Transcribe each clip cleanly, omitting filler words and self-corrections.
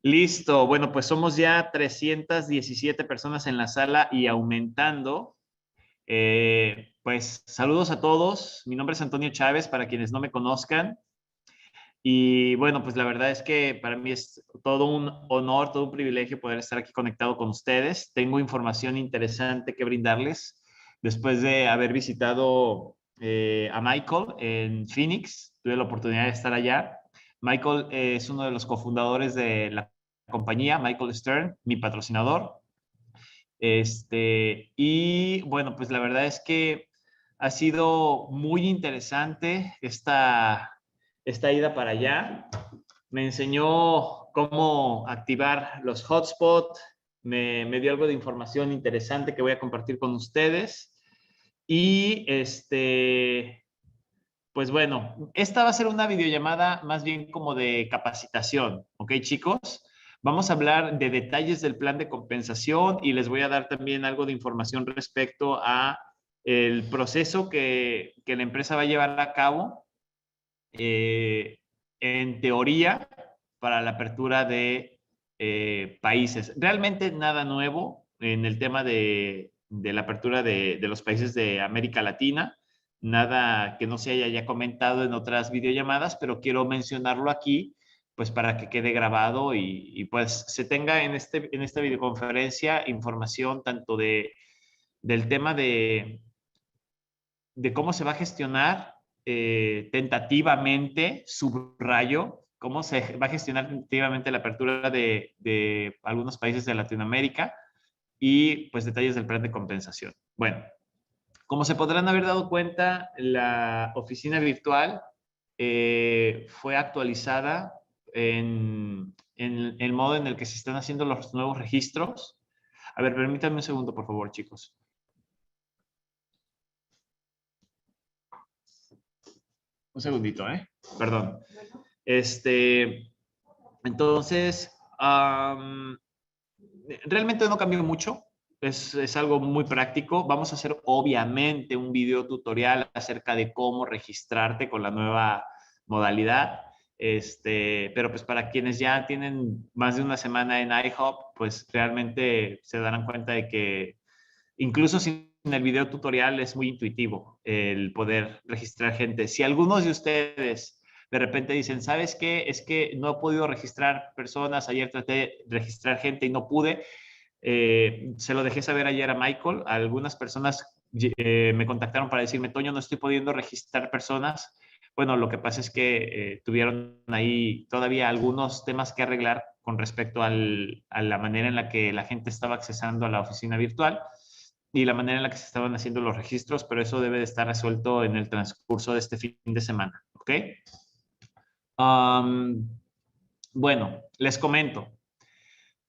Listo. Bueno, pues somos ya 317 personas en la sala y aumentando. Pues saludos a todos. Mi nombre es Antonio Chávez, para quienes no me conozcan. Y bueno, pues la verdad es que para mí es todo un honor, todo un privilegio poder estar aquí conectado con ustedes. Tengo información interesante que brindarles después de haber visitado a Michael en Phoenix. Tuve la oportunidad de estar allá. Michael es uno de los cofundadores de la compañía, Michael Stern, mi patrocinador. Y bueno, pues la verdad es que ha sido muy interesante esta ida para allá. Me enseñó cómo activar los hotspots, me dio algo de información interesante que voy a compartir con ustedes. Y pues bueno, esta va a ser una videollamada más bien como de capacitación, ¿ok, chicos? Vamos a hablar de detalles del plan de compensación y les voy a dar también algo de información respecto a el proceso que la empresa va a llevar a cabo, en teoría, para la apertura de países. Realmente nada nuevo en el tema de la apertura de los países de América Latina, nada que no se haya ya comentado en otras videollamadas, pero quiero mencionarlo aquí, pues para que quede grabado y pues se tenga en esta videoconferencia información tanto del tema de cómo se va a gestionar tentativamente, subrayo, cómo se va a gestionar tentativamente la apertura de algunos países de Latinoamérica y pues detalles del plan de compensación. Bueno, como se podrán haber dado cuenta, la oficina virtual fue actualizada en el modo en el que se están haciendo los nuevos registros. A ver, permítanme un segundo, por favor, chicos. Un segundito, ¿eh? Perdón. Entonces, realmente no cambió mucho. Es algo muy práctico. Vamos a hacer obviamente un video tutorial acerca de cómo registrarte con la nueva modalidad. Pero pues para quienes ya tienen más de una semana en iHop, pues realmente se darán cuenta de que incluso sin el video tutorial es muy intuitivo el poder registrar gente. Si algunos de ustedes de repente dicen, ¿sabes qué? Es que no he podido registrar personas, ayer traté de registrar gente y no pude. Se lo dejé saber ayer a Michael. Algunas personas me contactaron para decirme, Toño, no estoy pudiendo registrar personas. Bueno, lo que pasa es que tuvieron ahí todavía algunos temas que arreglar con respecto a la manera en la que la gente estaba accesando a la oficina virtual y la manera en la que se estaban haciendo los registros, pero eso debe de estar resuelto en el transcurso de este fin de semana, ¿ok? Um, bueno, les comento.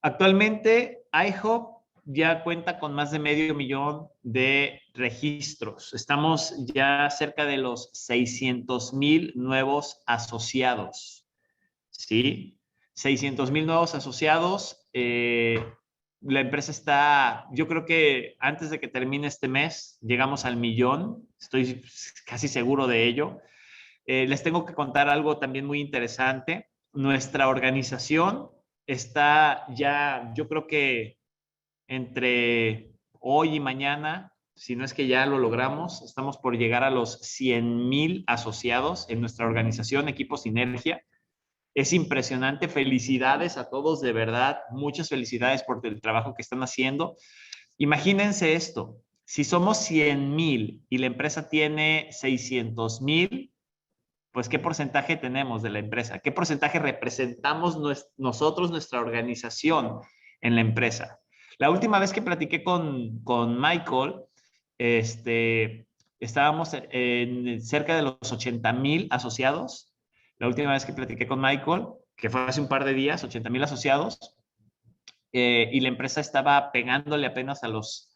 Actualmente, iHop ya cuenta con más de 500,000 de registros. Estamos ya cerca de los 600,000 nuevos asociados, ¿sí? 600,000 nuevos asociados. La empresa está, yo creo que antes de que termine este mes, llegamos al 1,000,000. Estoy casi seguro de ello. Les tengo que contar algo también muy interesante. Nuestra organización está ya, yo creo que entre hoy y mañana, si no es que ya lo logramos, estamos por llegar a los 100,000 asociados en nuestra organización, Equipo Sinergia. Es impresionante. Felicidades a todos, de verdad. Muchas felicidades por el trabajo que están haciendo. Imagínense esto. Si somos 100,000 y la empresa tiene 600,000, pues ¿qué porcentaje tenemos de la empresa? ¿Qué porcentaje representamos nosotros, nuestra organización en la empresa? La última vez que platiqué con Michael, estábamos en cerca de los 80,000 asociados. La última vez que platiqué con Michael, que fue hace un par de días, 80,000 asociados, y la empresa estaba pegándole apenas a los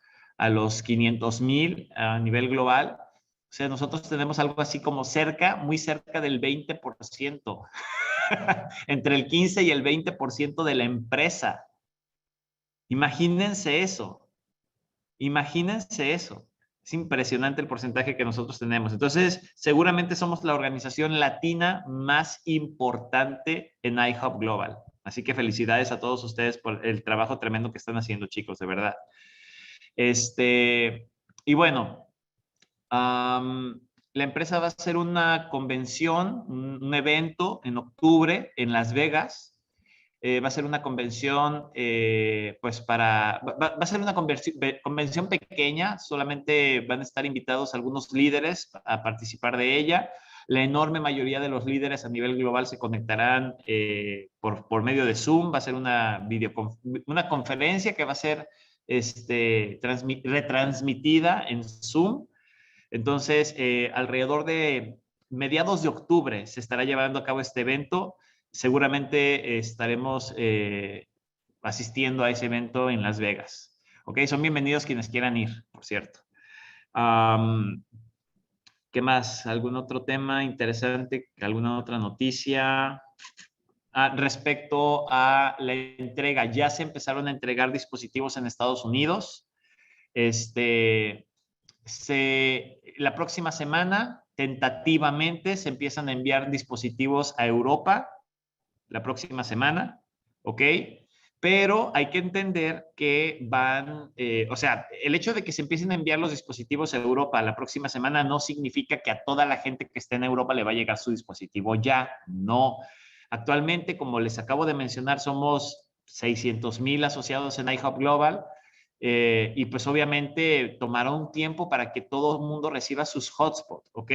500,000 a nivel global. O sea, nosotros tenemos algo así como cerca, muy cerca del 20%, entre el 15 y el 20% de la empresa. Imagínense eso, imagínense eso. Es impresionante el porcentaje que nosotros tenemos. Entonces, seguramente somos la organización latina más importante en iHub Global. Así que felicidades a todos ustedes por el trabajo tremendo que están haciendo, chicos, de verdad. Y bueno, la empresa va a hacer una convención, un evento en octubre en Las Vegas. Va a ser una convención, pues va a ser una convención pequeña, solamente van a estar invitados algunos líderes a participar de ella. La enorme mayoría de los líderes a nivel global se conectarán por medio de Zoom. Va a ser una conferencia que va a ser retransmitida en Zoom. Entonces, alrededor de mediados de octubre se estará llevando a cabo este evento. Seguramente estaremos asistiendo a ese evento en Las Vegas. ¿Ok? Son bienvenidos quienes quieran ir, por cierto. ¿Qué más? ¿Algún otro tema interesante? ¿Alguna otra noticia? Respecto a la entrega, ya se empezaron a entregar dispositivos en Estados Unidos. La próxima semana, tentativamente, se empiezan a enviar dispositivos a Europa, la próxima semana, ¿ok? Pero hay que entender que o sea, el hecho de que se empiecen a enviar los dispositivos a Europa la próxima semana no significa que a toda la gente que esté en Europa le va a llegar su dispositivo ya, no. Actualmente, como les acabo de mencionar, somos 600,000 asociados en iHub Global. Y pues obviamente tomará un tiempo para que todo el mundo reciba sus hotspots, ¿ok?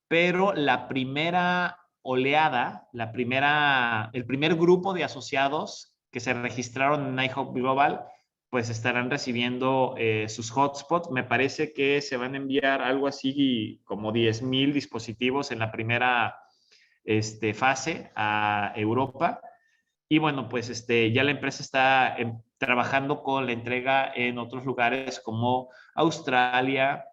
Pero la primera oleada, el primer grupo de asociados que se registraron en iHub Global, pues estarán recibiendo sus hotspots. Me parece que se van a enviar algo así como 10,000 dispositivos en la primera fase a Europa. Y bueno, pues ya la empresa está trabajando con la entrega en otros lugares como Australia,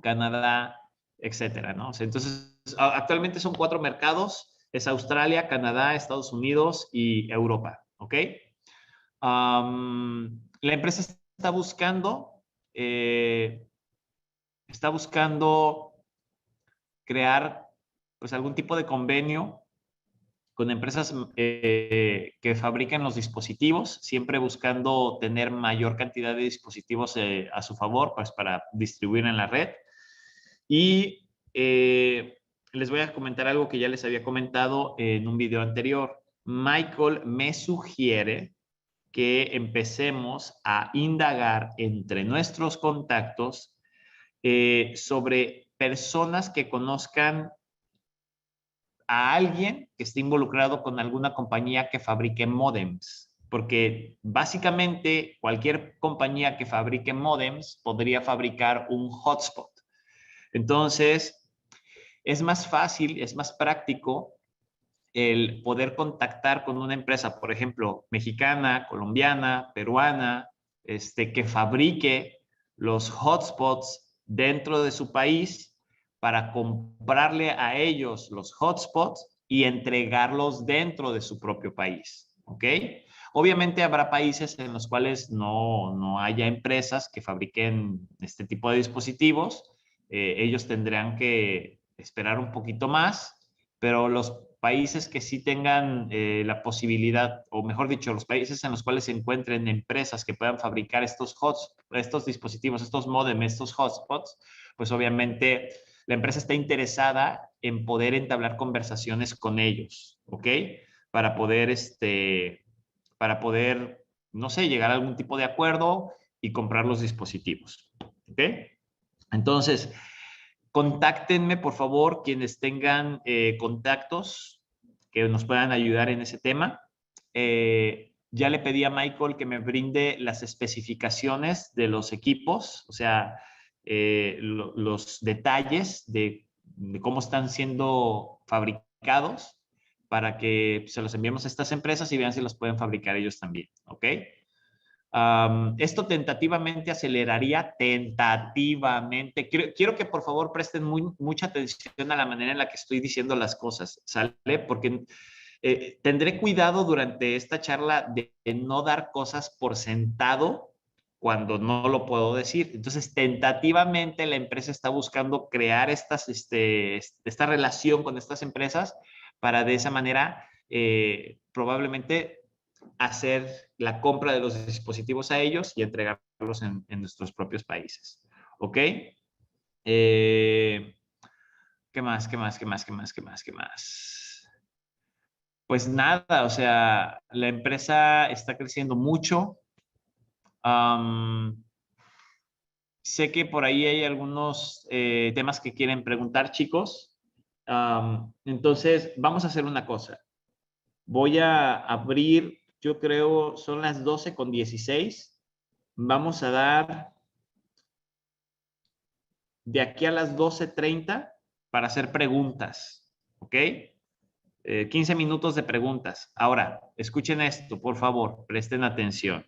Canadá, etcétera, ¿no? O sea, entonces, actualmente son 4 mercados, es Australia, Canadá, Estados Unidos y Europa, ¿ok? La empresa eh, está buscando crear pues algún tipo de convenio con empresas que fabrican los dispositivos, siempre buscando tener mayor cantidad de dispositivos a su favor, pues para distribuir en la red. Y les voy a comentar algo que ya les había comentado en un video anterior. Michael me sugiere que empecemos a indagar entre nuestros contactos sobre personas que conozcan a alguien que esté involucrado con alguna compañía que fabrique modems, porque básicamente cualquier compañía que fabrique modems podría fabricar un hotspot. Entonces, es más fácil, es más práctico el poder contactar con una empresa, por ejemplo, mexicana, colombiana, peruana, que fabrique los hotspots dentro de su país para comprarle a ellos los hotspots y entregarlos dentro de su propio país, ¿ok? Obviamente habrá países en los cuales no haya empresas que fabriquen este tipo de dispositivos. Ellos tendrán que esperar un poquito más, pero los países que sí tengan la posibilidad, o mejor dicho, los países en los cuales se encuentren empresas que puedan fabricar estos dispositivos, estos modems, estos hotspots, pues obviamente la empresa está interesada en poder entablar conversaciones con ellos, ¿ok? Para poder, no sé, llegar a algún tipo de acuerdo y comprar los dispositivos, ¿ok? Entonces, contáctenme, por favor, quienes tengan contactos que nos puedan ayudar en ese tema. Ya le pedí a Michael que me brinde las especificaciones de los equipos, o sea, los detalles de cómo están siendo fabricados para que se los enviemos a estas empresas y vean si los pueden fabricar ellos también, ¿ok? Esto tentativamente aceleraría, tentativamente. Quiero que por favor presten mucha atención a la manera en la que estoy diciendo las cosas, ¿sale? Porque tendré cuidado durante esta charla de no dar cosas por sentado cuando no lo puedo decir. Entonces, tentativamente la empresa está buscando crear esta relación con estas empresas para de esa manera probablemente hacer la compra de los dispositivos a ellos y entregarlos en nuestros propios países. ¿Ok? ¿Qué más? ¿Qué más? ¿Qué más? ¿Qué más? ¿Qué más? ¿Qué más? Pues nada, o sea, la empresa está creciendo mucho. Sé que por ahí hay algunos temas que quieren preguntar, chicos. Entonces, vamos a hacer una cosa. Voy a abrir, yo creo, son las 12:16. Vamos a dar de aquí a las 12:30 para hacer preguntas, ¿ok? 15 minutos de preguntas. Ahora, escuchen esto, por favor, presten atención.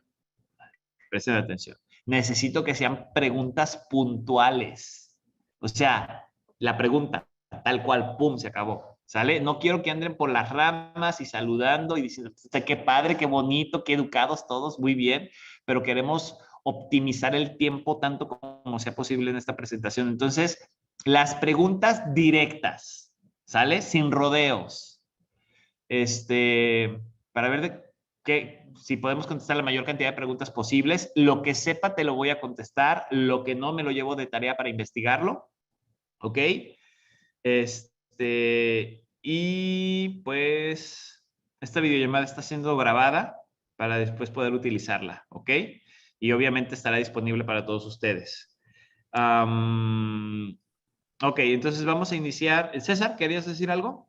Presten atención. Necesito que sean preguntas puntuales. O sea, la pregunta, tal cual, pum, se acabó. ¿Sale? No quiero que anden por las ramas y saludando y diciendo, qué padre, qué bonito, qué educados todos, muy bien, pero queremos optimizar el tiempo tanto como sea posible en esta presentación. Entonces, las preguntas directas, ¿sale? Sin rodeos. Para ver si podemos contestar la mayor cantidad de preguntas posibles. Lo que sepa te lo voy a contestar, lo que no me lo llevo de tarea para investigarlo, ¿ok? Y pues esta videollamada está siendo grabada para después poder utilizarla, ¿ok? Y obviamente estará disponible para todos ustedes. Ok, entonces vamos a iniciar. César, ¿querías decir algo?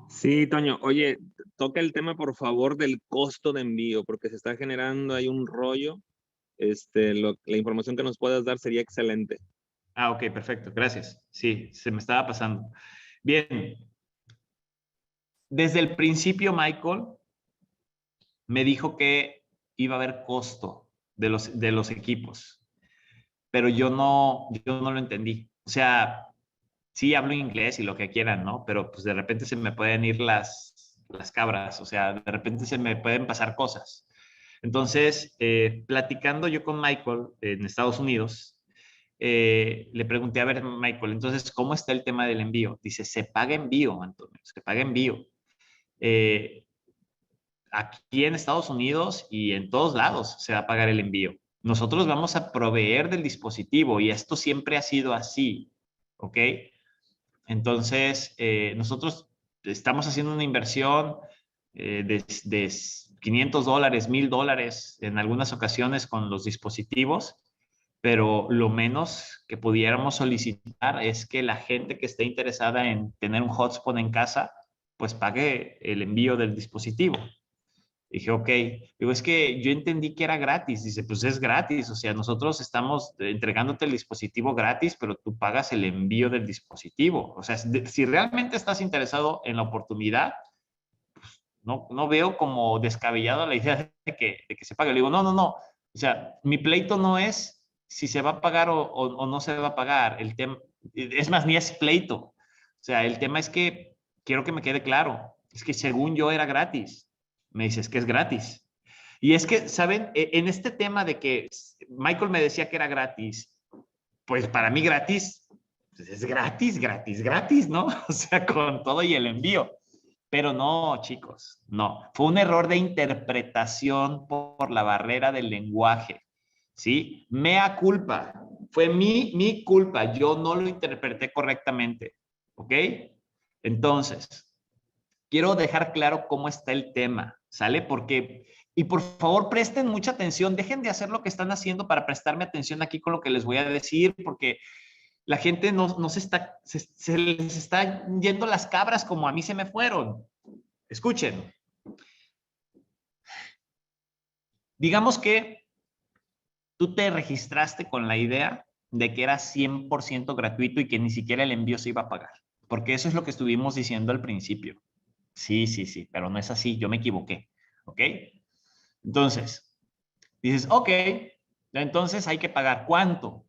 Sí, Toño. Oye, toca el tema, por favor, del costo de envío, porque se está generando ahí un rollo. La información que nos puedas dar sería excelente. Ah, ok, perfecto, gracias. Sí, se me estaba pasando. Bien, desde el principio Michael me dijo que iba a haber costo de los equipos, pero yo no lo entendí. O sea, sí hablo inglés y lo que quieran, ¿no? Pero pues de repente se me pueden ir las cabras, o sea, de repente se me pueden pasar cosas. Entonces, platicando yo con Michael en Estados Unidos, le pregunté, a ver, Michael, entonces, ¿cómo está el tema del envío? Dice, se paga envío, Antonio, se paga envío. Eh, Aquí en Estados Unidos y en todos lados se va a pagar el envío. Nosotros vamos a proveer del dispositivo y esto siempre ha sido así, ¿ok? Entonces, nosotros estamos haciendo una inversión de $500, $1,000 en algunas ocasiones con los dispositivos, pero lo menos que pudiéramos solicitar es que la gente que esté interesada en tener un hotspot en casa, pues pague el envío del dispositivo. Dije, ok. Digo, es que yo entendí que era gratis. Dice, pues es gratis. O sea, nosotros estamos entregándote el dispositivo gratis, pero tú pagas el envío del dispositivo. O sea, si realmente estás interesado en la oportunidad, no veo como descabellado la idea de que se pague. Le digo, no, no, no. O sea, mi pleito no es si se va a pagar o no se va a pagar. El tema, es más, ni es pleito. O sea, el tema es que quiero que me quede claro. Es que según yo era gratis. Me dices que es gratis. Y es que, ¿saben? En este tema de que Michael me decía que era gratis, pues para mí gratis, pues es gratis, gratis, gratis, ¿no? O sea, con todo y el envío. Pero no, chicos, no. Fue un error de interpretación por la barrera del lenguaje, ¿sí? Mea culpa. Fue mi culpa. Yo no lo interpreté correctamente, ¿ok? Entonces, quiero dejar claro cómo está el tema, ¿sale? Porque, y por favor presten mucha atención, dejen de hacer lo que están haciendo para prestarme atención aquí con lo que les voy a decir, porque la gente no se les está yendo las cabras como a mí se me fueron. Escuchen. Digamos que tú te registraste con la idea de que era 100% gratuito y que ni siquiera el envío se iba a pagar, porque eso es lo que estuvimos diciendo al principio. Sí, sí, sí, pero no es así, yo me equivoqué, ¿ok? Entonces, dices, ok, entonces hay que pagar. ¿Cuánto?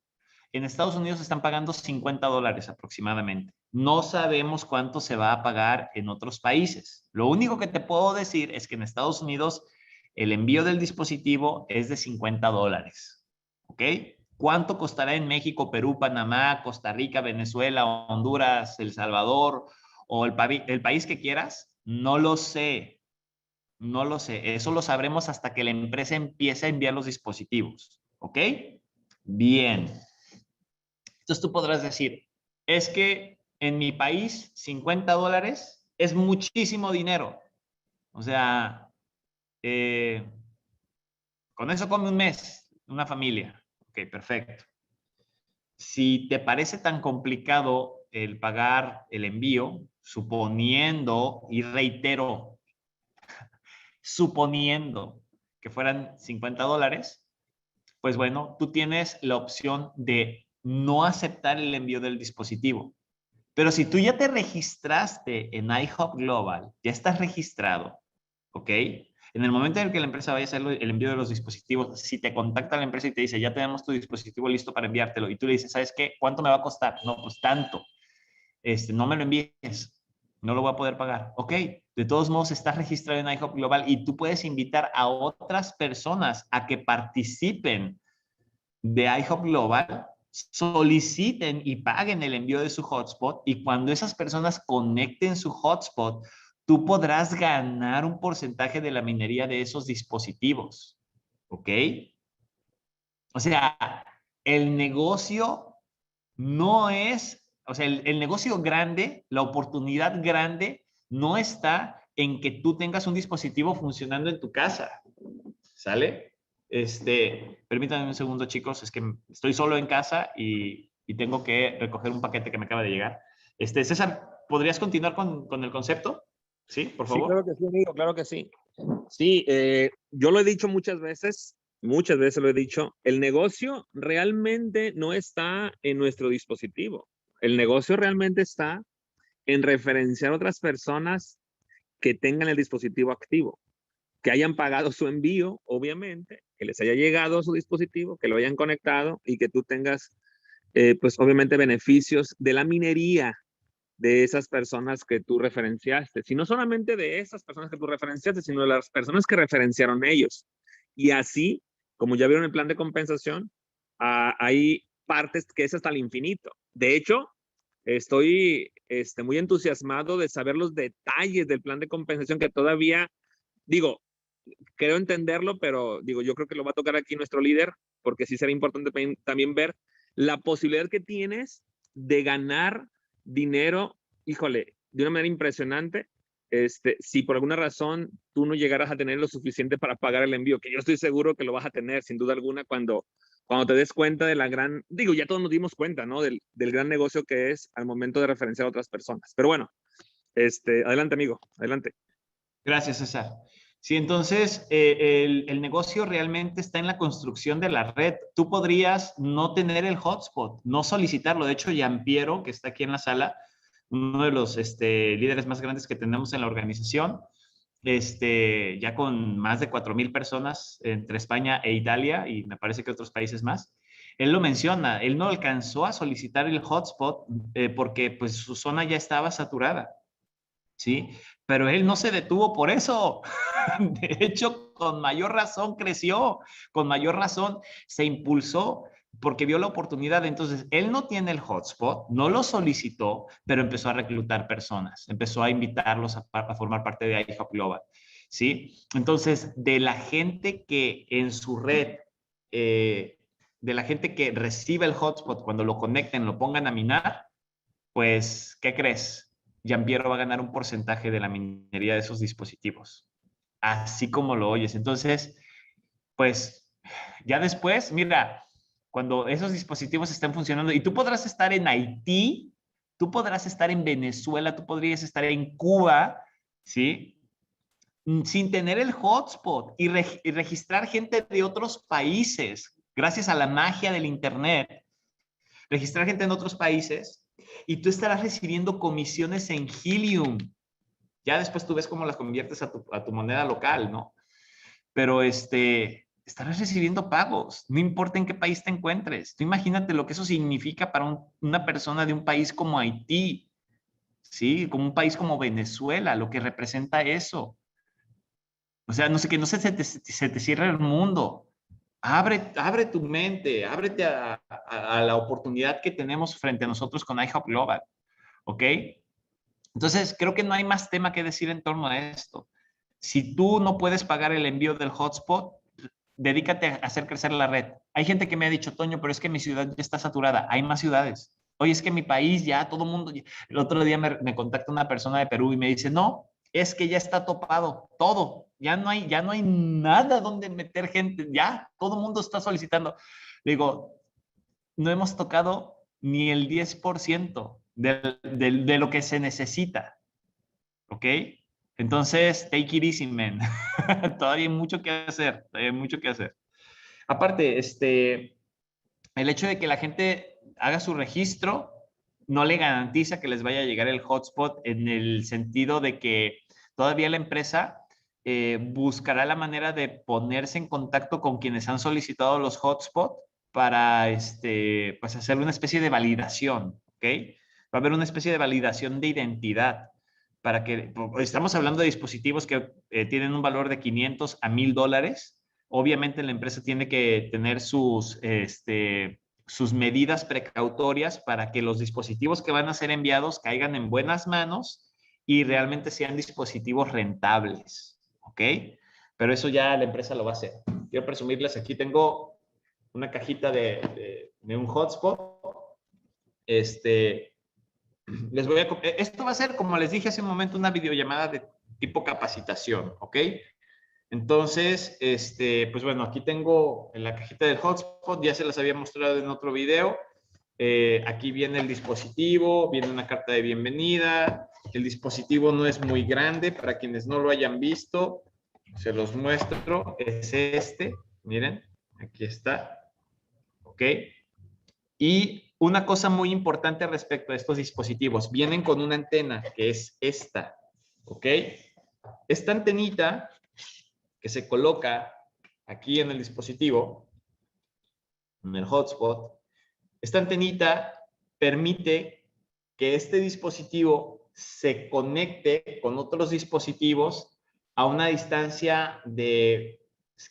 En Estados Unidos están pagando $50 aproximadamente. No sabemos cuánto se va a pagar en otros países. Lo único que te puedo decir es que en Estados Unidos el envío del dispositivo es de $50. ¿Ok? ¿Cuánto costará en México, Perú, Panamá, Costa Rica, Venezuela, Honduras, El Salvador o el país que quieras? No lo sé. No lo sé. Eso lo sabremos hasta que la empresa empiece a enviar los dispositivos. ¿Ok? Bien. Entonces tú podrás decir, es que en mi país $50 es muchísimo dinero. O sea, con eso come un mes una familia. Ok, perfecto. Si te parece tan complicado el pagar el envío, suponiendo, y reitero, suponiendo que fueran $50, pues bueno, tú tienes la opción de no aceptar el envío del dispositivo. Pero si tú ya te registraste en iHub Global, ya estás registrado, ¿ok? En el momento en el que la empresa vaya a hacer el envío de los dispositivos, si te contacta la empresa y te dice, ya tenemos tu dispositivo listo para enviártelo, y tú le dices, ¿sabes qué? ¿Cuánto me va a costar? No, pues tanto. No me lo envíes, no lo voy a poder pagar. Ok, de todos modos estás registrado en iHub Global y tú puedes invitar a otras personas a que participen de iHub Global, soliciten y paguen el envío de su hotspot, y cuando esas personas conecten su hotspot, tú podrás ganar un porcentaje de la minería de esos dispositivos. ¿Ok? O sea, el negocio no es, o sea, el negocio grande, la oportunidad grande, no está en que tú tengas un dispositivo funcionando en tu casa. ¿Sale? Permítanme un segundo, chicos, es que estoy solo en casa y tengo que recoger un paquete que me acaba de llegar. César, ¿podrías continuar con el concepto? Sí, por Sí, claro favor. que sí, amigo, claro que sí. Sí, yo lo he dicho muchas veces lo he dicho, el negocio realmente no está en nuestro dispositivo. El negocio realmente está en referenciar a otras personas que tengan el dispositivo activo, que hayan pagado su envío, obviamente, que les haya llegado a su dispositivo, que lo hayan conectado y que tú tengas, pues obviamente, beneficios de la minería de esas personas que tú referenciaste, sino solamente de esas personas que tú referenciaste, sino de las personas que referenciaron ellos. Y así, como ya vieron el plan de compensación, hay partes que es hasta el infinito. De hecho, estoy muy entusiasmado de saber los detalles del plan de compensación que todavía, digo, creo entenderlo, pero digo, yo creo que lo va a tocar aquí nuestro líder, porque sí será importante también ver la posibilidad que tienes de ganar dinero, híjole, de una manera impresionante. Si por alguna razón tú no llegaras a tener lo suficiente para pagar el envío, que yo estoy seguro que lo vas a tener sin duda alguna cuando te des cuenta de la gran, digo, ya todos nos dimos cuenta, ¿no? Del gran negocio que es al momento de referenciar a otras personas. Pero bueno, adelante, amigo, adelante. Gracias, César. Sí, entonces el negocio realmente está en la construcción de la red. Tú podrías no tener el hotspot, no solicitarlo. De hecho, Yampiero, que está aquí en la sala, uno de los líderes más grandes que tenemos en la organización, ya con más de 4,000 personas entre España e Italia y me parece que otros países más. Él lo menciona, él no alcanzó a solicitar el hotspot porque pues su zona ya estaba saturada. ¿Sí? Pero él no se detuvo por eso. De hecho, con mayor razón creció, con mayor razón se impulsó porque vio la oportunidad. Entonces, él no tiene el hotspot, no lo solicitó, pero empezó a reclutar personas, empezó a invitarlos a formar parte de iHub Global. ¿Sí? Entonces, de la gente que en su red, de la gente que recibe el hotspot, cuando lo conecten, lo pongan a minar, pues, ¿qué crees? Giampiero va a ganar un porcentaje de la minería de esos dispositivos, así como lo oyes. Entonces, pues, ya después, mira, cuando esos dispositivos estén funcionando, y tú podrás estar en Haití, tú podrás estar en Venezuela, tú podrías estar en Cuba, ¿sí? Sin tener el hotspot y registrar gente de otros países, gracias a la magia del Internet, registrar gente en otros países y tú estarás recibiendo comisiones en Helium. Ya después tú ves cómo las conviertes a tu moneda local, ¿no? Pero estarás recibiendo pagos, no importa en qué país te encuentres. Tú imagínate lo que eso significa para una persona de un país como Haití, ¿sí? Como un país como Venezuela, lo que representa eso. O sea, no sé, que no se te cierre el mundo. Abre tu mente, ábrete a la oportunidad que tenemos frente a nosotros con iHub Global, ¿ok? Entonces, creo que no hay más tema que decir en torno a esto. Si tú no puedes pagar el envío del hotspot, dedícate a hacer crecer la red. Hay gente que me ha dicho, Toño, pero es que mi ciudad ya está saturada. Hay más ciudades. Oye, es que mi país ya, todo el mundo. El otro día me contacta una persona de Perú y me dice, no, es que ya está topado todo. Ya no hay nada donde meter gente. Ya, todo el mundo está solicitando. Le digo, no hemos tocado ni el 10% de lo que se necesita. ¿Ok? Entonces, take it easy, man. Todavía hay mucho que hacer. Todavía hay mucho que hacer. Aparte, el hecho de que la gente haga su registro no le garantiza que les vaya a llegar el hotspot en el sentido de que todavía la empresa buscará la manera de ponerse en contacto con quienes han solicitado los hotspots para pues hacer una especie de validación, ¿ok? Va a haber una especie de validación de identidad para que, estamos hablando de dispositivos que tienen un valor de 500 a $1,000. Obviamente la empresa tiene que tener sus medidas precautorias para que los dispositivos que van a ser enviados caigan en buenas manos y realmente sean dispositivos rentables, ¿ok? Pero eso ya la empresa lo va a hacer. Quiero presumirles, aquí tengo una cajita de un hotspot. Esto va a ser, como les dije hace un momento, una videollamada de tipo capacitación, ¿ok? Entonces, pues bueno, aquí tengo en la cajita del hotspot, ya se las había mostrado en otro video. Aquí viene el dispositivo, viene una carta de bienvenida. El dispositivo no es muy grande, para quienes no lo hayan visto, se los muestro. Es miren, aquí está, ¿ok? Y una cosa muy importante respecto a estos dispositivos, vienen con una antena que es esta, ¿ok? Esta antenita que se coloca aquí en el dispositivo, en el hotspot, esta antenita permite que este dispositivo se conecte con otros dispositivos a una distancia de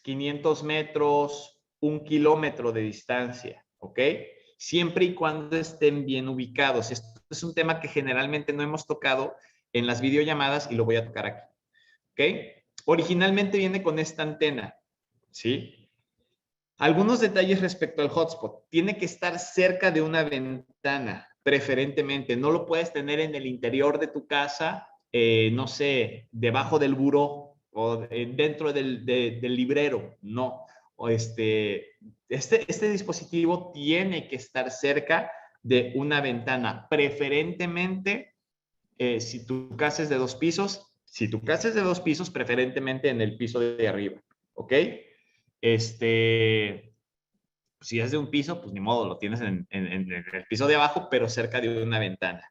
500 metros, 1 kilómetro de distancia, ¿ok? Siempre y cuando estén bien ubicados. Esto es un tema que generalmente no hemos tocado en las videollamadas y lo voy a tocar aquí, ¿ok? Originalmente viene con esta antena, ¿sí? Algunos detalles respecto al hotspot. Tiene que estar cerca de una ventana, preferentemente. No lo puedes tener en el interior de tu casa, no sé, debajo del buró o dentro del librero. No. O este dispositivo tiene que estar cerca de una ventana, preferentemente si tu casa es de 2 pisos. Si tu casa es de 2 pisos, preferentemente en el piso de arriba. ¿Ok? Si es de un piso, pues ni modo, lo tienes en el piso de abajo, pero cerca de una ventana.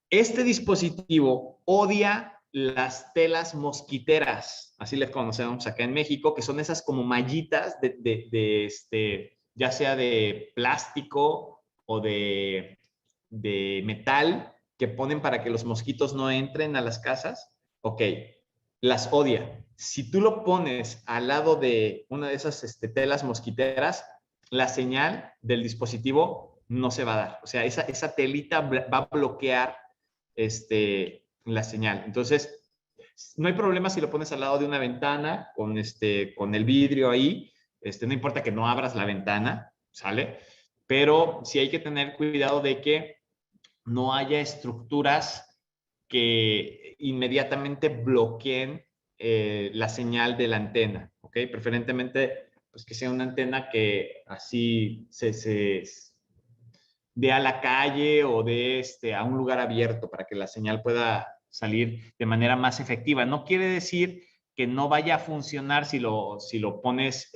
Este dispositivo odia las telas mosquiteras, así les conocemos acá en México, que son esas como mallitas ya sea de plástico o de metal que ponen para que los mosquitos no entren a las casas. Ok, las odia. Si tú lo pones al lado de una de esas telas mosquiteras, la señal del dispositivo no se va a dar. O sea, esa telita va a bloquear la señal. Entonces, no hay problema si lo pones al lado de una ventana con el vidrio ahí. No importa que no abras la ventana, ¿sale? Pero sí hay que tener cuidado de que no haya estructuras que inmediatamente bloqueen la señal de la antena, ¿ok? Preferentemente, pues que sea una antena que así se dé a la calle o de a un lugar abierto para que la señal pueda salir de manera más efectiva. No quiere decir que no vaya a funcionar si lo pones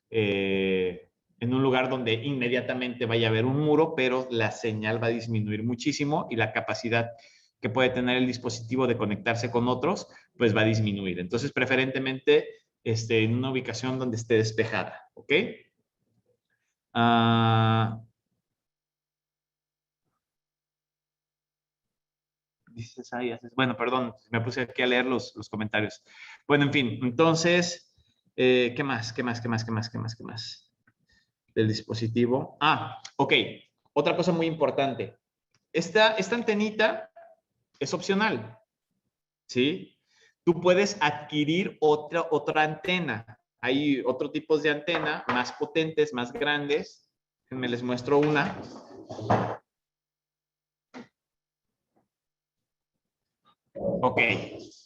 en un lugar donde inmediatamente vaya a haber un muro, pero la señal va a disminuir muchísimo y la capacidad que puede tener el dispositivo de conectarse con otros, pues va a disminuir. Entonces, preferentemente en una ubicación donde esté despejada, ¿ok? Dices ahí, bueno, perdón, me puse aquí a leer los comentarios. Bueno, en fin, entonces, ¿qué más? Del dispositivo. Ok. Otra cosa muy importante. Esta antenita es opcional, ¿sí? tú puedes adquirir otra antena. Hay otros tipos de antena más potentes, más grandes. Me les muestro una. Ok,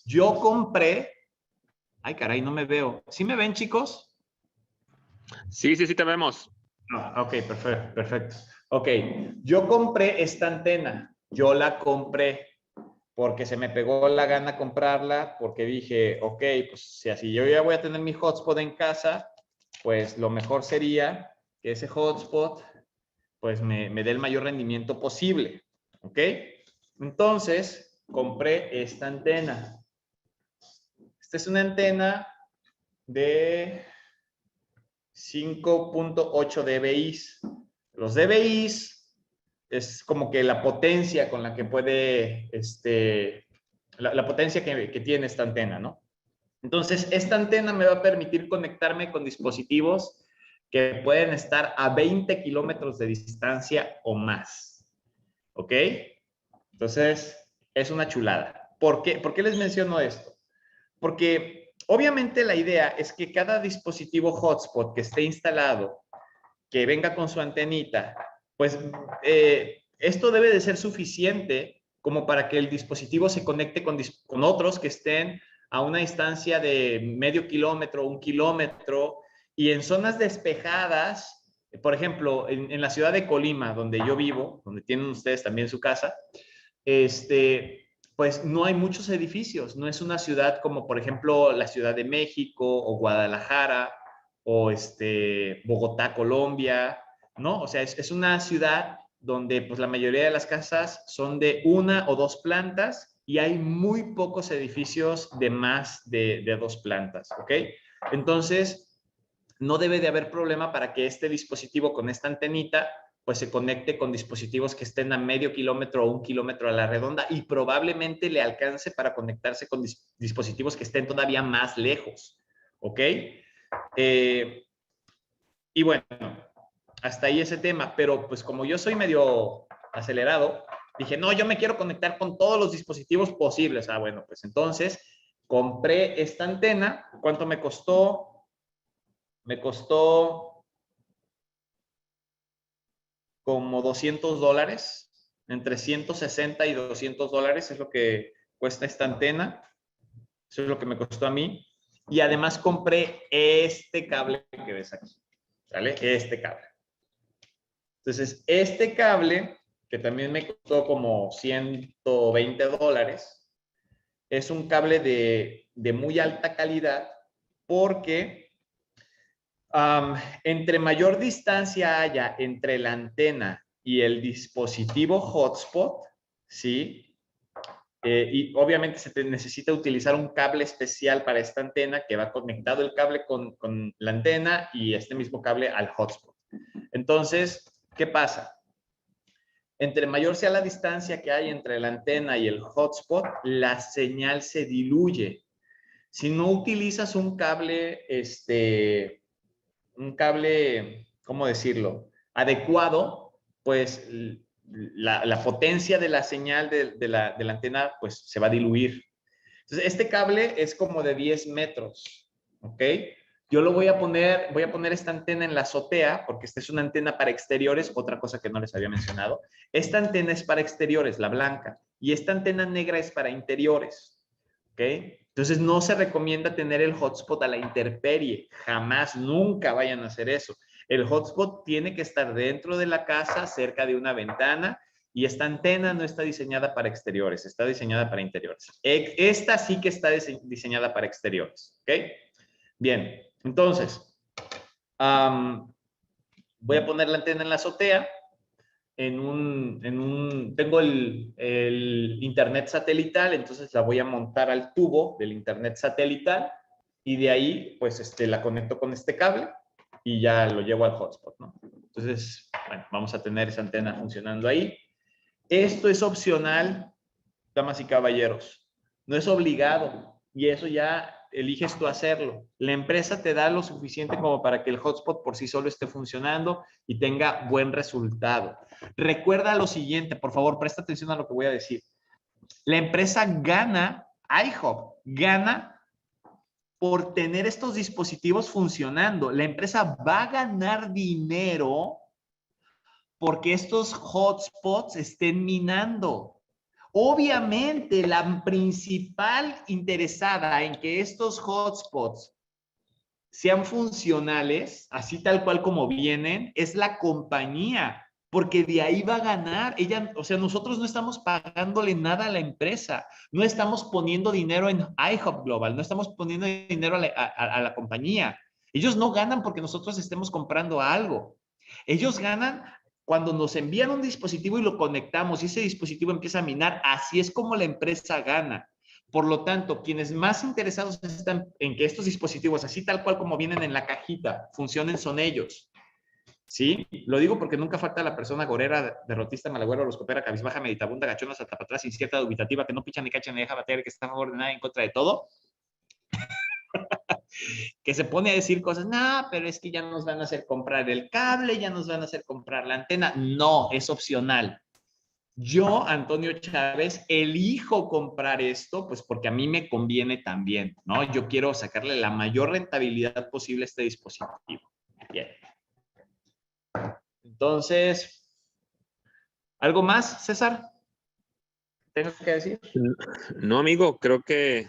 yo compré. Ay, caray, no me veo. ¿Sí me ven, chicos? Sí, sí, sí te vemos. Ok, perfecto. Ok, yo compré esta antena. Yo la compré porque se me pegó la gana comprarla, porque dije, ok, pues si así yo ya voy a tener mi hotspot en casa, pues lo mejor sería que ese hotspot pues me dé el mayor rendimiento posible. ¿Ok? Entonces, compré esta antena. Esta es una antena de 5.8 dBi. Los dBis es como que la potencia con la que puede, la potencia que tiene esta antena, ¿no? Entonces, esta antena me va a permitir conectarme con dispositivos que pueden estar a 20 kilómetros de distancia o más. ¿Ok? Entonces, es una chulada. ¿Por qué les menciono esto? Porque obviamente la idea es que cada dispositivo hotspot que esté instalado, que venga con su antenita, pues esto debe de ser suficiente como para que el dispositivo se conecte con otros que estén a una distancia de medio kilómetro, 1 kilómetro, y en zonas despejadas, por ejemplo, en la ciudad de Colima, donde yo vivo, donde tienen ustedes también su casa, pues no hay muchos edificios, no es una ciudad como por ejemplo la Ciudad de México o Guadalajara o Bogotá, Colombia, ¿no? O sea, es una ciudad donde pues la mayoría de las casas son de 1 o 2 plantas y hay muy pocos edificios de más de 2 plantas, ¿ok? Entonces, no debe de haber problema para que este dispositivo con esta antenita pues se conecte con dispositivos que estén a medio kilómetro o 1 kilómetro a la redonda y probablemente le alcance para conectarse con dispositivos que estén todavía más lejos, ¿ok? Y bueno, hasta ahí ese tema, pero pues como yo soy medio acelerado, dije, no, yo me quiero conectar con todos los dispositivos posibles. Ah, bueno, pues entonces compré esta antena. ¿Cuánto me costó? Me costó como $200, entre 160 y $200 es lo que cuesta esta antena. Eso es lo que me costó a mí. Y además compré este cable que ves aquí. ¿Sale? Este cable. Entonces, este cable, que también me costó como $120, es un cable de muy alta calidad porque entre mayor distancia haya entre la antena y el dispositivo hotspot, ¿sí? Y obviamente se necesita utilizar un cable especial para esta antena que va conectado el cable con la antena y este mismo cable al hotspot. Entonces, ¿qué pasa? Entre mayor sea la distancia que hay entre la antena y el hotspot, la señal se diluye. Si no utilizas un cable, ¿cómo decirlo? Adecuado, pues la potencia de la señal de la antena pues se va a diluir. Entonces, este cable es como de 10 metros, ¿ok? Yo lo voy a poner esta antena en la azotea, porque esta es una antena para exteriores, otra cosa que no les había mencionado. Esta antena es para exteriores, la blanca, y esta antena negra es para interiores, ¿ok? Entonces, no se recomienda tener el hotspot a la intemperie, jamás, nunca vayan a hacer eso. El hotspot tiene que estar dentro de la casa, cerca de una ventana, y esta antena no está diseñada para exteriores, está diseñada para interiores. Esta sí que está diseñada para exteriores, ¿ok? Bien, entonces, voy a poner la antena en la azotea, tengo el internet satelital, entonces la voy a montar al tubo del internet satelital y de ahí, pues, la conecto con este cable y ya lo llevo al hotspot, ¿no? Entonces, bueno, vamos a tener esa antena funcionando ahí. Esto es opcional, damas y caballeros. No es obligado y eso ya eliges tú hacerlo. La empresa te da lo suficiente como para que el hotspot por sí solo esté funcionando y tenga buen resultado. Recuerda lo siguiente, por favor, presta atención a lo que voy a decir. La empresa gana, iHop gana por tener estos dispositivos funcionando. La empresa va a ganar dinero porque estos hotspots estén minando. Obviamente, la principal interesada en que estos hotspots sean funcionales, así tal cual como vienen, es la compañía, porque de ahí va a ganar. Ella, o sea, nosotros no estamos pagándole nada a la empresa, no estamos poniendo dinero en iHub Global, no estamos poniendo dinero a la compañía. Ellos no ganan porque nosotros estemos comprando algo. Ellos ganan cuando nos envían un dispositivo y lo conectamos y ese dispositivo empieza a minar. Así es como la empresa gana. Por lo tanto, quienes más interesados están en que estos dispositivos, así tal cual como vienen en la cajita, funcionen son ellos. ¿Sí? Lo digo porque nunca falta la persona gorera, derrotista, malagüera, horoscopera, cabizbaja, meditabunda, gachona, hasta para atrás, incierta, dubitativa, que no picha ni cacha ni deja bater, que está a favor de nada en contra de todo, que se pone a decir cosas, no, pero es que ya nos van a hacer comprar el cable, ya nos van a hacer comprar la antena. No, es opcional. Yo, Antonio Chávez, elijo comprar esto, pues porque a mí me conviene también, ¿no? Yo quiero sacarle la mayor rentabilidad posible a este dispositivo. Bien. Entonces, ¿algo más, César? ¿Tengo que decir? No, amigo, creo que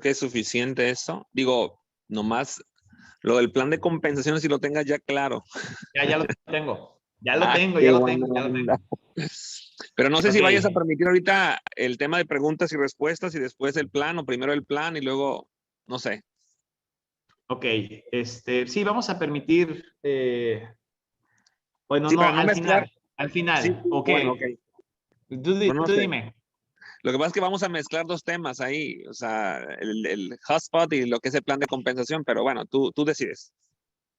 es suficiente eso. Digo, nomás lo del plan de compensación, si lo tengas ya claro. Ya lo tengo. Ya lo Ah, tengo, qué ya lo buena tengo, ya lo onda. tengo. Pero no sé si Ok, vayas a permitir ahorita el tema de preguntas y respuestas y después el plan, o primero el plan y luego, no sé. ok. Sí, vamos a permitir, bueno, Sí, para no, no mezclar. al Sí, final, ok. bueno, ok. Bueno, no Tú sé. dime. Lo que pasa es que vamos a mezclar dos temas ahí, o sea, el hotspot y lo que es el plan de compensación, pero bueno, tú decides.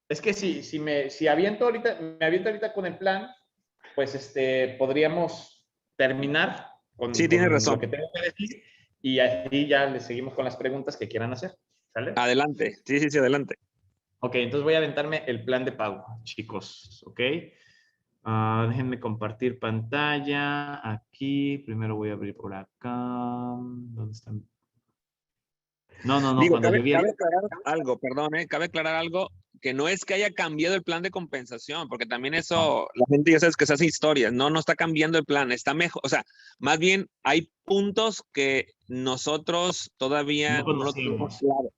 Es que si me aviento ahorita con el plan, pues podríamos terminar Sí, tienes con lo razón. que tengo que decir y así ya le seguimos con las preguntas que quieran hacer. ¿Sale? Adelante. Sí, sí, sí, adelante. Ok, entonces voy a aventarme el plan de pago, chicos. Ok. Déjenme compartir pantalla. Aquí, primero voy a abrir por acá. ¿Dónde están? No, Digo, cuando cabe, yo vi cabe aclarar algo, perdón, cabe aclarar algo, que no es que haya cambiado el plan de compensación, porque también No, eso, la gente ya sabes que se hace historias, no está cambiando el plan, está mejor, o sea, más bien hay puntos que nosotros todavía no no lo tenemos conocimos. claro.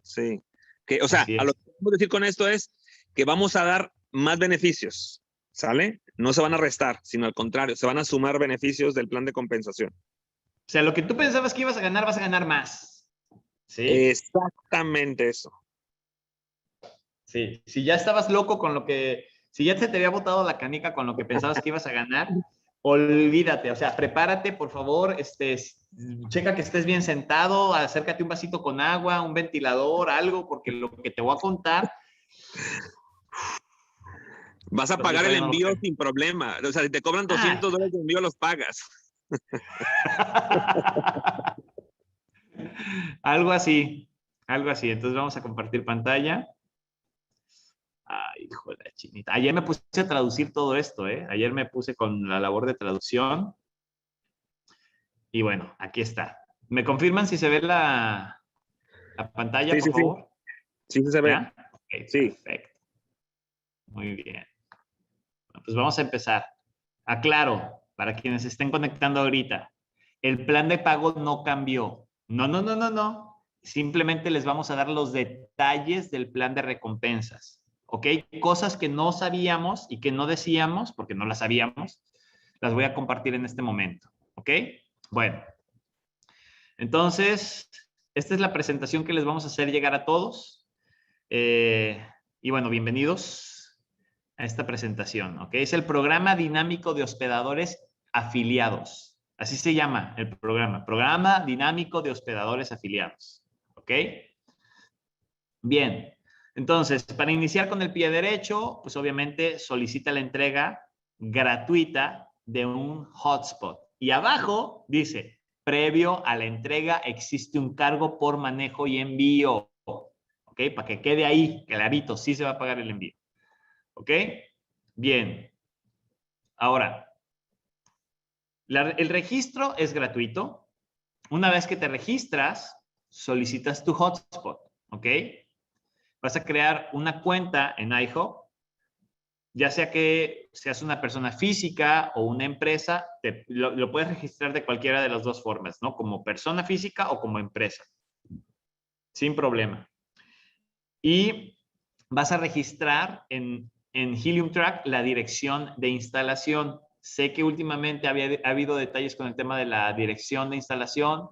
Sí. Que, o sea, Así a lo es. que queremos decir con esto es que vamos a dar más beneficios, ¿sale? No se van a restar, sino al contrario, se van a sumar beneficios del plan de compensación. O sea, lo que tú pensabas que ibas a ganar, vas a ganar más. ¿Sí? Exactamente eso. Sí. Si ya estabas loco con lo que, si ya se te había botado la canica con lo que pensabas que ibas a ganar, olvídate. O sea, prepárate, por favor, checa que estés bien sentado, acércate un vasito con agua, un ventilador, algo, porque lo que te voy a contar, Vas a pues yo pagar el todavía no lo envío creo. sin problema. O sea, si te cobran Ah. $200 de envío, los pagas. Algo así, algo así. Entonces vamos a compartir pantalla. Ay, hijo de la chinita. Ayer me puse a traducir todo esto, ¿eh? Ayer me puse con la labor de traducción. Y bueno, aquí está. ¿Me confirman si se ve la pantalla, Sí, sí, por sí. favor? Sí, sí se ve. ¿Ya? Ok, Sí. perfecto. Muy bien. Pues vamos a empezar. Aclaro, para quienes estén conectando ahorita, el plan de pago no cambió. No. Simplemente les vamos a dar los detalles del plan de recompensas. ¿Ok? Cosas que no sabíamos y que no decíamos, porque no las sabíamos, las voy a compartir en este momento. ¿Ok? Bueno, entonces, esta es la presentación que les vamos a hacer llegar a todos. Y bueno, bienvenidos a esta presentación, ¿ok? Es el programa dinámico de hospedadores afiliados. Así se llama el programa. Programa dinámico de hospedadores afiliados, ¿ok? Bien. Entonces, para iniciar con el pie derecho, pues obviamente solicita la entrega gratuita de un hotspot. Y abajo dice, previo a la entrega existe un cargo por manejo y envío. ¿Ok? Para que quede ahí, clarito, sí se va a pagar el envío. ¿Ok? Bien. Ahora, el registro es gratuito. Una vez que te registras, solicitas tu hotspot, ¿ok? Vas a crear una cuenta en iHop, ya sea que seas una persona física o una empresa, lo puedes registrar de cualquiera de las dos formas, ¿no? Como persona física o como empresa, sin problema. Y vas a registrar en Helium Track la dirección de instalación. Sé que últimamente ha habido detalles con el tema de la dirección de instalación.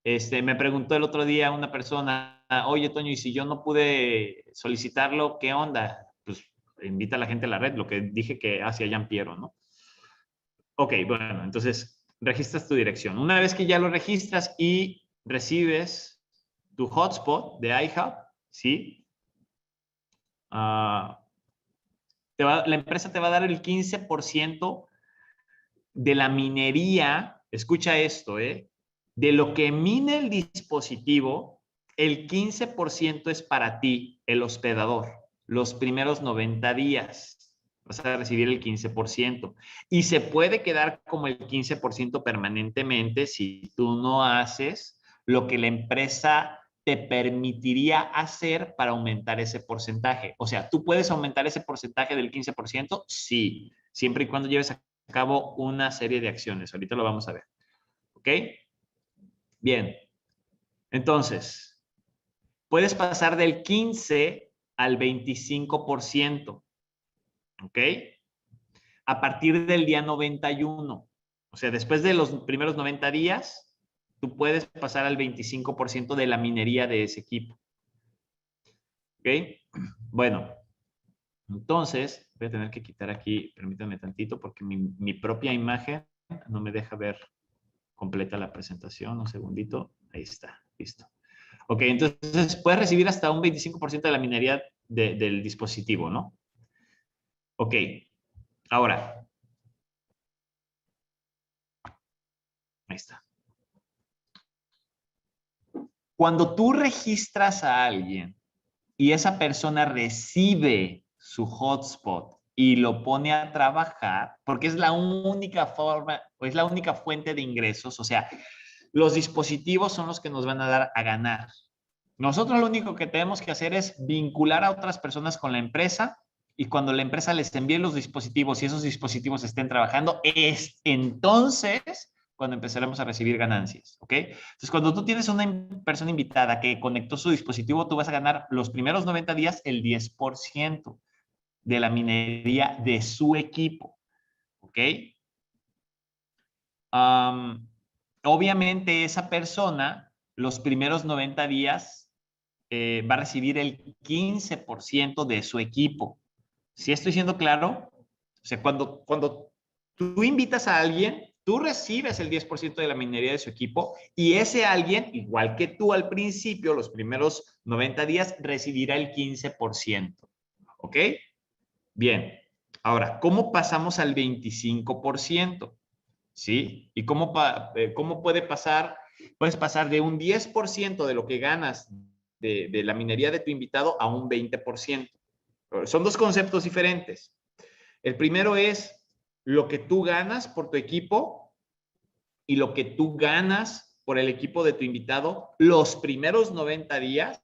Me preguntó el otro día una persona, oye, Toño, ¿y si yo no pude solicitarlo, qué onda? Pues invita a la gente a la red, lo que dije que hacía Jean-Pierre, ¿no? Ok, bueno, entonces registras tu dirección. Una vez que ya lo registras y recibes tu hotspot de iHub, ¿sí? La empresa te va a dar el 15% de la minería, escucha esto, de lo que mine el dispositivo, el 15% es para ti, el hospedador, los primeros 90 días. Vas a recibir el 15%. Y se puede quedar como el 15% permanentemente si tú no haces lo que la empresa te permitiría hacer para aumentar ese porcentaje. O sea, ¿tú puedes aumentar ese porcentaje del 15%? Sí, siempre y cuando lleves a cabo una serie de acciones. Ahorita lo vamos a ver. ¿Ok? Bien. Entonces, puedes pasar del 15 al 25%. ¿Ok? A partir del día 91. O sea, después de los primeros 90 días, tú puedes pasar al 25% de la minería de ese equipo. ¿Ok? Bueno, entonces voy a tener que quitar aquí, permítanme tantito, porque mi propia imagen no me deja ver completa la presentación. Un segundito. Ahí está, listo. Ok, entonces puedes recibir hasta un 25% de la minería del dispositivo, ¿no? Ok, ahora. Ahí está. Cuando tú registras a alguien y esa persona recibe su hotspot y lo pone a trabajar, porque es la única forma, o es la única fuente de ingresos, o sea, los dispositivos son los que nos van a dar a ganar. Nosotros lo único que tenemos que hacer es vincular a otras personas con la empresa y cuando la empresa les envíe los dispositivos y esos dispositivos estén trabajando, es entonces cuando empezaremos a recibir ganancias, ¿ok? Entonces, cuando tú tienes una persona invitada que conectó su dispositivo, tú vas a ganar los primeros 90 días el 10% de la minería de su equipo, ¿ok? Obviamente esa persona, los primeros 90 días, va a recibir el 15% de su equipo. ¿Sí estoy siendo claro? O sea, cuando tú invitas a alguien, tú recibes el 10% de la minería de su equipo y ese alguien, igual que tú al principio, los primeros 90 días, recibirá el 15%. ¿Ok? Bien. Ahora, ¿cómo pasamos al 25%? ¿Sí? ¿Y cómo puede pasar? Puedes pasar de un 10% de lo que ganas de la minería de tu invitado a un 20%. Son dos conceptos diferentes. El primero es lo que tú ganas por tu equipo y lo que tú ganas por el equipo de tu invitado los primeros 90 días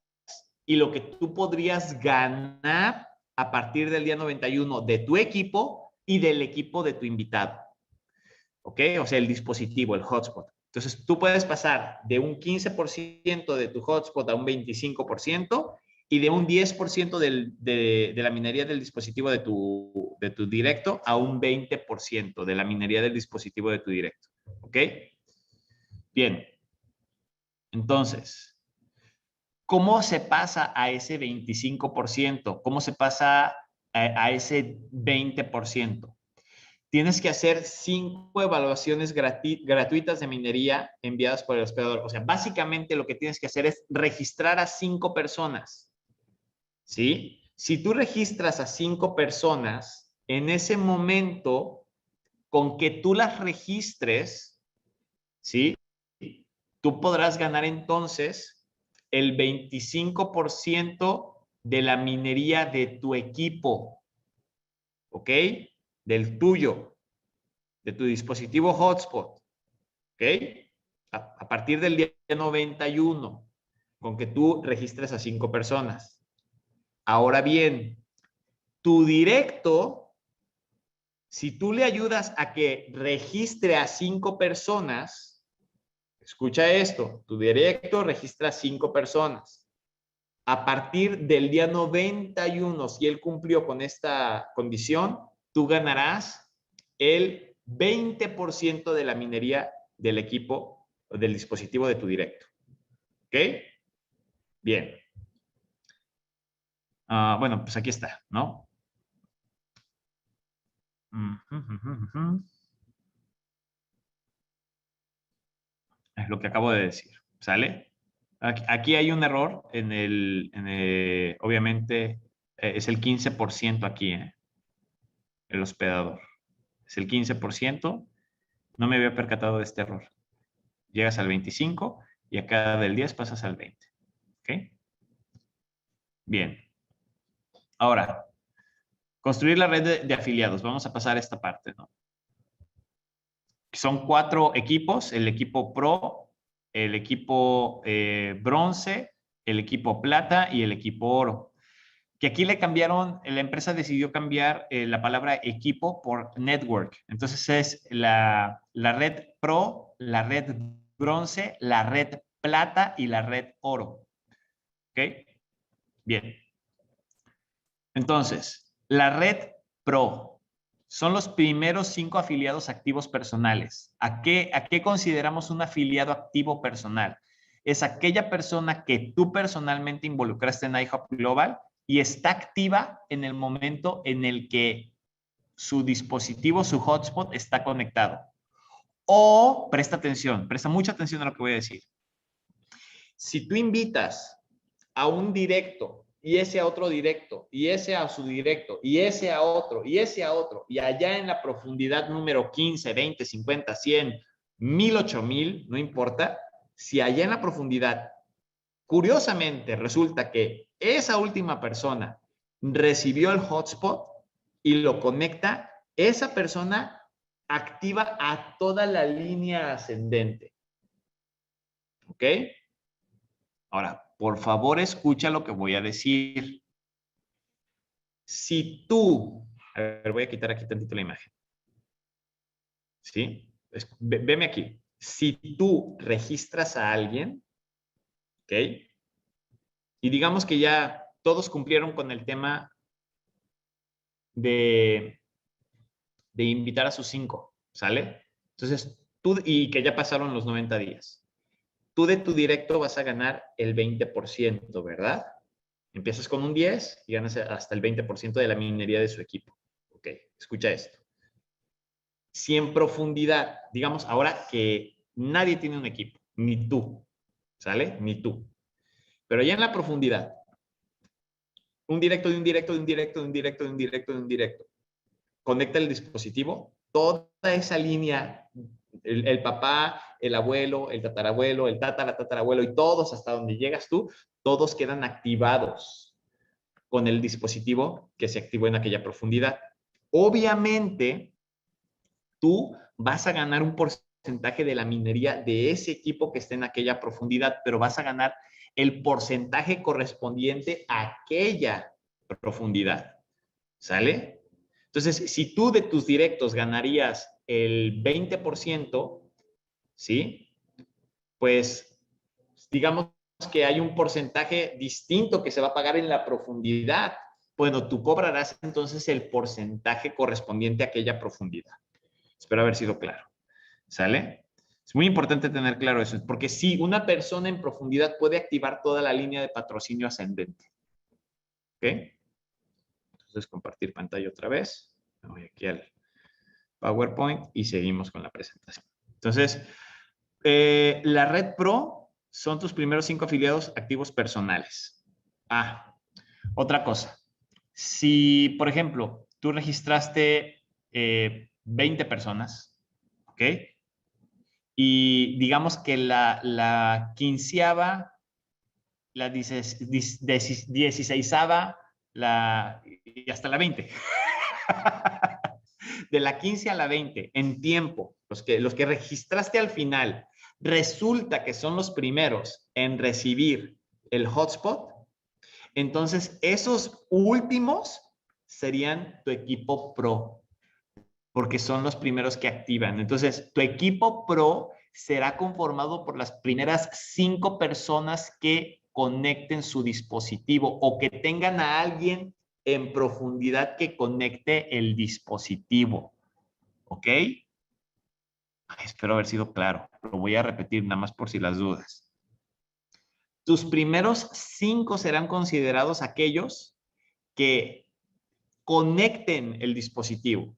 y lo que tú podrías ganar a partir del día 91 de tu equipo y del equipo de tu invitado. ¿Ok? O sea, el dispositivo, el hotspot. Entonces, tú puedes pasar de un 15% de tu hotspot a un 25% y de un 10% de la minería del dispositivo de tu directo a un 20% de la minería del dispositivo de tu directo. ¿Ok? Bien. Entonces, ¿cómo se pasa a ese 25%? ¿Cómo se pasa a ese 20%? Tienes que hacer 5 evaluaciones gratuitas de minería enviadas por el hospedador. O sea, básicamente lo que tienes que hacer es registrar a 5 personas. ¿Sí? Si tú registras a 5 personas, en ese momento, con que tú las registres, ¿sí? Tú podrás ganar entonces el 25% de la minería de tu equipo. ¿Ok? Del tuyo. De tu dispositivo hotspot, ¿ok? A partir del día 91. con que tú registres a 5 personas. Ahora bien, tu directo, si tú le ayudas a que registre a 5 personas, escucha esto, tu directo registra a 5 personas. A partir del día 91, si él cumplió con esta condición, tú ganarás el 20% de la minería del equipo o del dispositivo de tu directo. ¿Ok? Bien. Bueno, pues aquí está, ¿no? Es lo que acabo de decir, ¿sale? Aquí hay un error obviamente, es el 15% aquí, el hospedador. Es el 15%. No me había percatado de este error. Llegas al 25 y acá del 10 pasas al 20. ¿Ok? Bien. Ahora, construir la red de afiliados. Vamos a pasar a esta parte, ¿no? Son 4 equipos, el equipo Pro, el equipo Bronce, el equipo Plata y el equipo Oro. Que aquí le cambiaron, la empresa decidió cambiar la palabra equipo por network. Entonces es la red Pro, la red Bronce, la red Plata y la red Oro. ¿Ok? Bien. Entonces, la red Pro son los primeros 5 afiliados activos personales. ¿A qué consideramos un afiliado activo personal? Es aquella persona que tú personalmente involucraste en iHub Global y está activa en el momento en el que su dispositivo, su hotspot, está conectado. O, presta atención, presta mucha atención a lo que voy a decir. Si tú invitas a un directo y ese a otro directo y ese a su directo y ese a otro y ese a otro y allá en la profundidad número 15, 20, 50, 100, 1000, 8000, no importa, si allá en la profundidad, curiosamente resulta que esa última persona recibió el hotspot y lo conecta, esa persona activa a toda la línea ascendente. ¿Ok? Ahora, por favor, escucha lo que voy a decir. Si tú, a ver, voy a quitar aquí tantito la imagen. ¿Sí? Veme aquí. Si tú registras a alguien, ¿ok? Y digamos que ya todos cumplieron con el tema de invitar a sus 5, ¿sale? Entonces, tú, y que ya pasaron los 90 días. Tú de tu directo vas a ganar el 20%, ¿verdad? Empiezas con un 10 y ganas hasta el 20% de la minería de su equipo. Ok, escucha esto. Si en profundidad, digamos ahora que nadie tiene un equipo, ni tú, ¿sale? Ni tú. Pero ya en la profundidad, un directo de un directo de un directo de un directo de un directo de un directo, conecta el dispositivo, toda esa línea, el papá, el abuelo, el tatarabuelo, el tatarabuelo y todos hasta donde llegas tú, todos quedan activados con el dispositivo que se activó en aquella profundidad. Obviamente, tú vas a ganar un porcentaje de la minería de ese equipo que esté en aquella profundidad, pero vas a ganar el porcentaje correspondiente a aquella profundidad. ¿Sale? Entonces, si tú de tus directos ganarías el 20%, ¿sí? Pues digamos que hay un porcentaje distinto que se va a pagar en la profundidad. Bueno, tú cobrarás entonces el porcentaje correspondiente a aquella profundidad. Espero haber sido claro. ¿Sale? Es muy importante tener claro eso, porque sí, una persona en profundidad puede activar toda la línea de patrocinio ascendente. ¿Ok? Entonces, compartir pantalla otra vez. Me voy aquí al PowerPoint y seguimos con la presentación. Entonces, la Red Pro son tus primeros 5 afiliados activos personales. Otra cosa. Si, por ejemplo, tú registraste 20 personas, ¿ok? Y digamos que la quinceava, la 16ava, y hasta la 20. De la 15 a la 20, en tiempo, los que registraste al final, resulta que son los primeros en recibir el hotspot, entonces esos últimos serían tu equipo pro, porque son los primeros que activan. Entonces, tu equipo pro será conformado por las primeras 5 personas que conecten su dispositivo o que tengan a alguien en profundidad que conecte el dispositivo. ¿Ok? Ay, espero haber sido claro. Lo voy a repetir nada más por si las dudas. Tus primeros 5 serán considerados aquellos que conecten el dispositivo.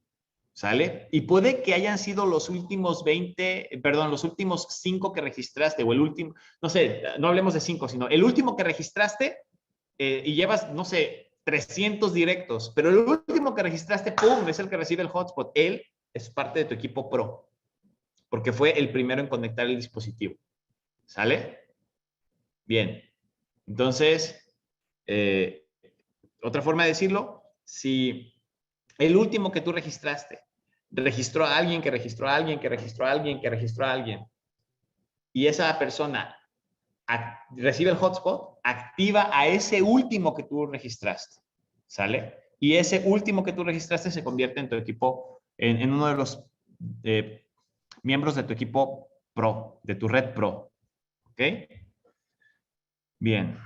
¿Sale? Y puede que hayan sido los últimos 5 que registraste, o el último, no sé, no hablemos de 5, sino el último que registraste y llevas, no sé, 300 directos, pero el último que registraste, ¡pum!, es el que recibe el hotspot. Él es parte de tu equipo pro, porque fue el primero en conectar el dispositivo. ¿Sale? Bien. Entonces, otra forma de decirlo, si el último que tú registraste registró a alguien, que registró a alguien, que registró a alguien, que registró a alguien, y esa persona recibe el hotspot, activa a ese último que tú registraste, ¿sale? Y ese último que tú registraste se convierte en tu equipo, en uno de los miembros de tu equipo pro, de tu red pro, ¿ok? Bien.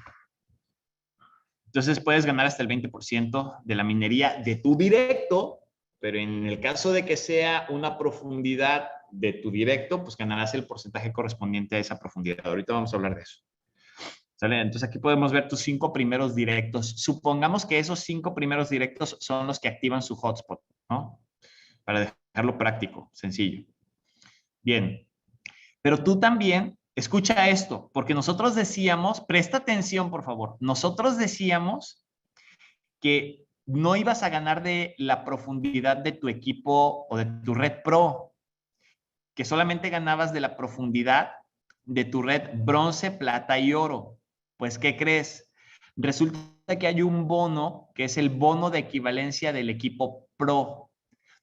Entonces puedes ganar hasta el 20% de la minería de tu directo, pero en el caso de que sea una profundidad de tu directo, pues ganarás el porcentaje correspondiente a esa profundidad. Ahorita vamos a hablar de eso. ¿Sale? Entonces aquí podemos ver tus 5 primeros directos. Supongamos que esos 5 primeros directos son los que activan su hotspot, ¿no? Para dejarlo práctico, sencillo. Bien. Pero tú también, escucha esto, porque nosotros decíamos, presta atención, por favor, nosotros decíamos que no ibas a ganar de la profundidad de tu equipo o de tu red pro, que solamente ganabas de la profundidad de tu red bronce, plata y oro. Pues, ¿qué crees? Resulta que hay un bono que es el bono de equivalencia del equipo pro,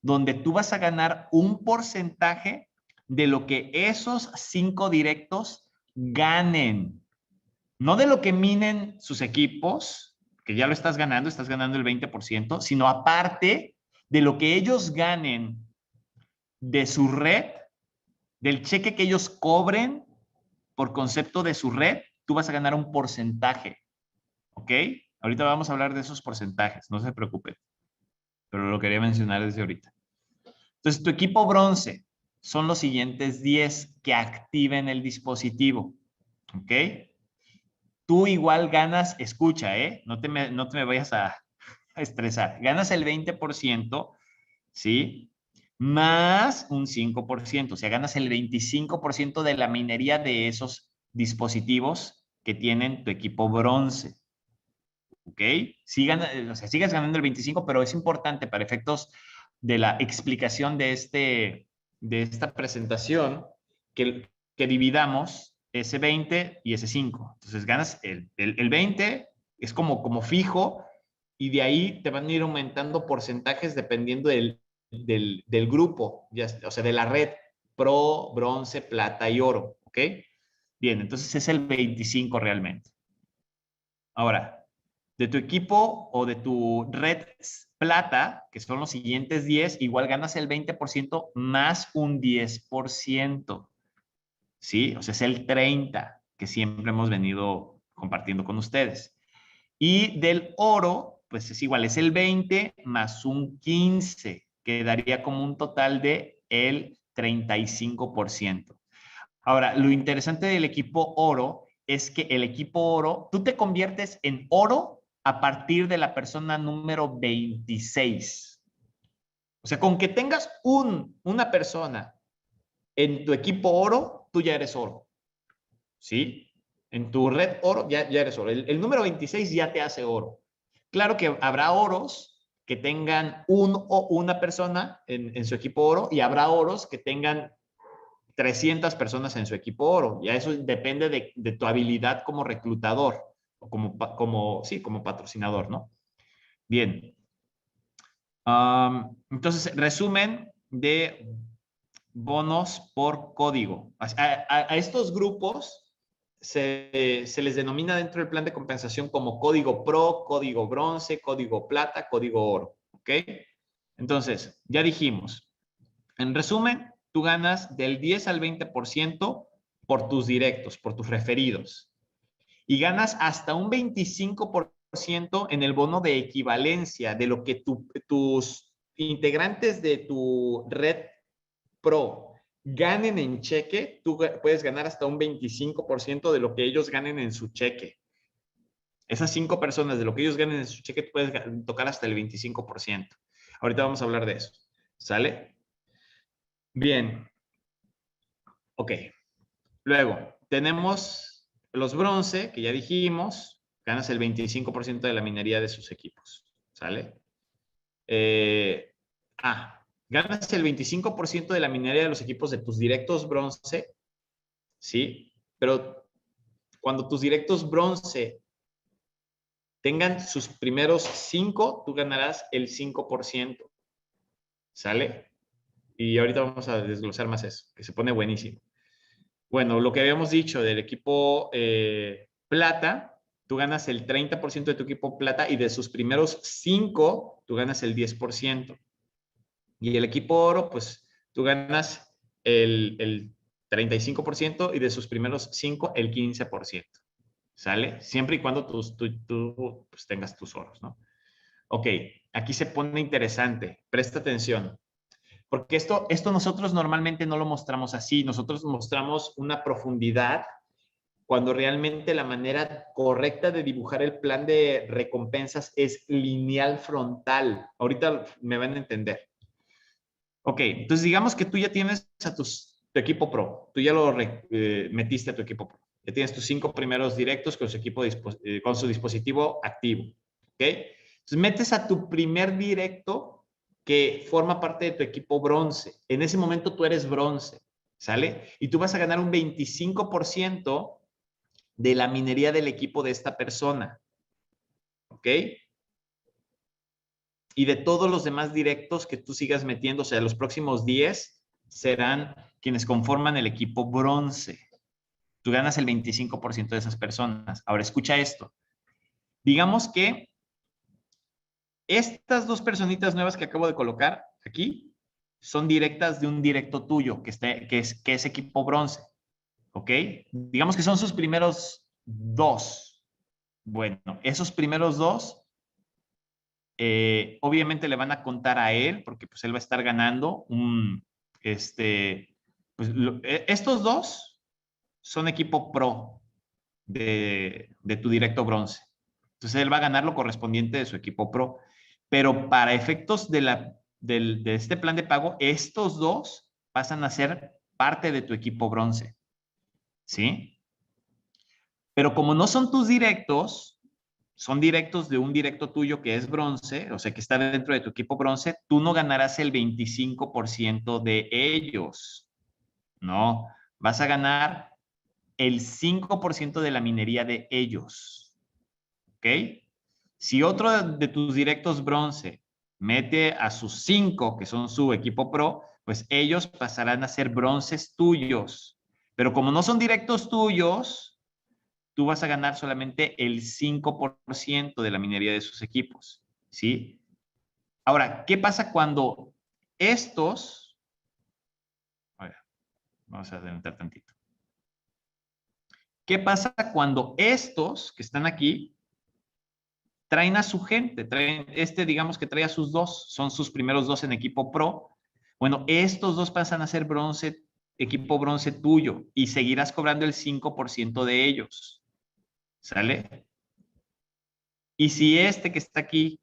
donde tú vas a ganar un porcentaje de lo que esos 5 directos ganen. No de lo que minen sus equipos, que ya lo estás ganando el 20%, sino aparte de lo que ellos ganen de su red, del cheque que ellos cobren por concepto de su red, tú vas a ganar un porcentaje. ¿Ok? Ahorita vamos a hablar de esos porcentajes, no se preocupen, pero lo quería mencionar desde ahorita. Entonces, tu equipo bronce son los siguientes 10 que activen el dispositivo. ¿Ok? Tú igual ganas, escucha, no te me vayas a estresar. Ganas el 20%, ¿sí? Más un 5%, o sea, ganas el 25% de la minería de esos dispositivos que tienen tu equipo bronce. ¿Ok? O sea, sigues ganando el 25%, pero es importante para efectos de la explicación de esta presentación que dividamos ese 20 y ese 5. Entonces ganas el 20, es como fijo, y de ahí te van a ir aumentando porcentajes dependiendo del grupo, o sea, de la red pro, bronce, plata y oro. ¿Ok? Bien, entonces es el 25 realmente. Ahora, de tu equipo o de tu red plata, que son los siguientes 10, igual ganas el 20% más un 10%. ¿Sí? O sea, es el 30 que siempre hemos venido compartiendo con ustedes. Y del oro, pues es igual, es el 20 más un 15, que daría como un total de el 35%. Ahora, lo interesante del equipo oro es que el equipo oro, tú te conviertes en oro a partir de la persona número 26. O sea, con que tengas una persona en tu equipo oro, tú ya eres oro. ¿Sí? En tu red oro, ya eres oro. El número 26 ya te hace oro. Claro que habrá oros que tengan una persona en su equipo oro y habrá oros que tengan 300 personas en su equipo oro. Ya eso depende de tu habilidad como reclutador o como patrocinador, ¿no? Bien. Entonces, resumen de bonos por código. A estos grupos se les denomina dentro del plan de compensación como código pro, código bronce, código plata, código oro. ¿Ok? Entonces, ya dijimos. En resumen, tú ganas del 10 al 20% por tus directos, por tus referidos. Y ganas hasta un 25% en el bono de equivalencia de lo que tus integrantes de tu red pro ganen en cheque, tú puedes ganar hasta un 25% de lo que ellos ganen en su cheque. Esas 5 personas, de lo que ellos ganen en su cheque, tú puedes tocar hasta el 25%. Ahorita vamos a hablar de eso. ¿Sale? Bien. Ok. Luego, tenemos los bronce, que ya dijimos, ganas el 25% de la minería de sus equipos. ¿Sale? Ganas el 25% de la minería de los equipos de tus directos bronce, ¿sí? Pero cuando tus directos bronce tengan sus primeros 5, tú ganarás el 5%. ¿Sale? Y ahorita vamos a desglosar más eso, que se pone buenísimo. Bueno, lo que habíamos dicho del equipo plata, tú ganas el 30% de tu equipo plata y de sus primeros 5, tú ganas el 10%. Y el equipo oro, pues tú ganas el 35% y de sus primeros 5, el 15%. ¿Sale? Siempre y cuando tú pues, tengas tus oros, ¿no? Ok, aquí se pone interesante. Presta atención. Porque esto nosotros normalmente no lo mostramos así. Nosotros mostramos una profundidad cuando realmente la manera correcta de dibujar el plan de recompensas es lineal frontal. Ahorita me van a entender. Ok, entonces digamos que tú ya tienes a tu equipo pro. Tú ya lo metiste a tu equipo pro. Ya tienes tus 5 primeros directos con su dispositivo activo. ¿Ok? Entonces metes a tu primer directo que forma parte de tu equipo bronce. En ese momento tú eres bronce. ¿Sale? Y tú vas a ganar un 25% de la minería del equipo de esta persona. ¿Ok? Y de todos los demás directos que tú sigas metiendo, o sea, los próximos 10 serán quienes conforman el equipo bronce. Tú ganas el 25% de esas personas. Ahora, escucha esto. Digamos que estas 2 personitas nuevas que acabo de colocar aquí son directas de un directo tuyo, que es equipo bronce. ¿Ok? Digamos que son sus primeros 2. Bueno, esos primeros 2 obviamente le van a contar a él, porque pues él va a estar ganando estos 2 son equipo pro de tu directo bronce. Entonces él va a ganar lo correspondiente de su equipo pro. Pero para efectos de este plan de pago, estos 2 pasan a ser parte de tu equipo bronce. ¿Sí? Pero como no son tus directos, son directos de un directo tuyo que es bronce, o sea, que está dentro de tu equipo bronce, tú no ganarás el 25% de ellos. No, vas a ganar el 5% de la minería de ellos. ¿Ok? Si otro de tus directos bronce mete a sus 5, que son su equipo pro, pues ellos pasarán a ser bronces tuyos. Pero como no son directos tuyos, tú vas a ganar solamente el 5% de la minería de sus equipos, ¿sí? Ahora, ¿qué pasa cuando estos... A ver, vamos a adelantar tantito. ¿Qué pasa cuando estos que están aquí traen a su gente? Digamos que trae a sus 2, son sus primeros 2 en equipo pro. Bueno, estos 2 pasan a ser bronce, equipo bronce tuyo y seguirás cobrando el 5% de ellos. ¿Sale? Y si este que está aquí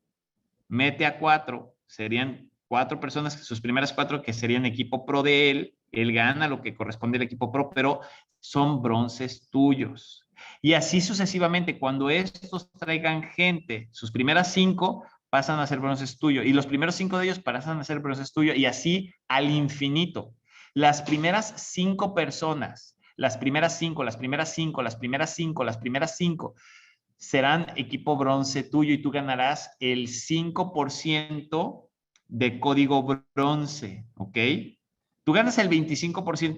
mete a 4, serían 4 personas, sus primeras 4 que serían equipo pro de él gana lo que corresponde al equipo pro, pero son bronces tuyos. Y así sucesivamente, cuando estos traigan gente, sus primeras 5 pasan a ser bronces tuyos y los primeros 5 de ellos pasan a ser bronces tuyos y así al infinito. Las primeras 5 personas, las primeras 5, las primeras 5, las primeras 5, las primeras 5, serán equipo bronce tuyo y tú ganarás el 5% de código bronce, ¿ok? Tú ganas el 25%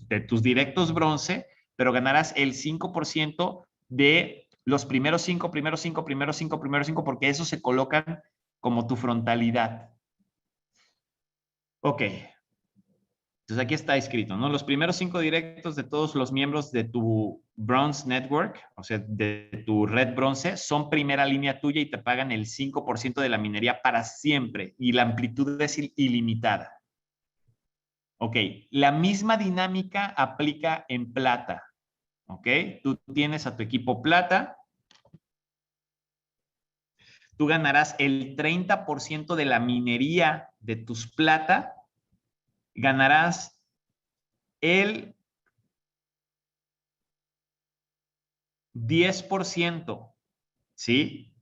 de tus directos bronce, pero ganarás el 5% de los primeros 5, primeros 5, primeros 5, primeros 5, porque esos se colocan como tu frontalidad. Ok. Entonces aquí está escrito, ¿no? Los primeros 5 directos de todos los miembros de tu Bronze Network, o sea, de tu red bronce, son primera línea tuya y te pagan el 5% de la minería para siempre y la amplitud es ilimitada. Ok, la misma dinámica aplica en plata. Ok, tú tienes a tu equipo plata, tú ganarás el 30% de la minería de tus plata, ganarás el 10%, ¿sí?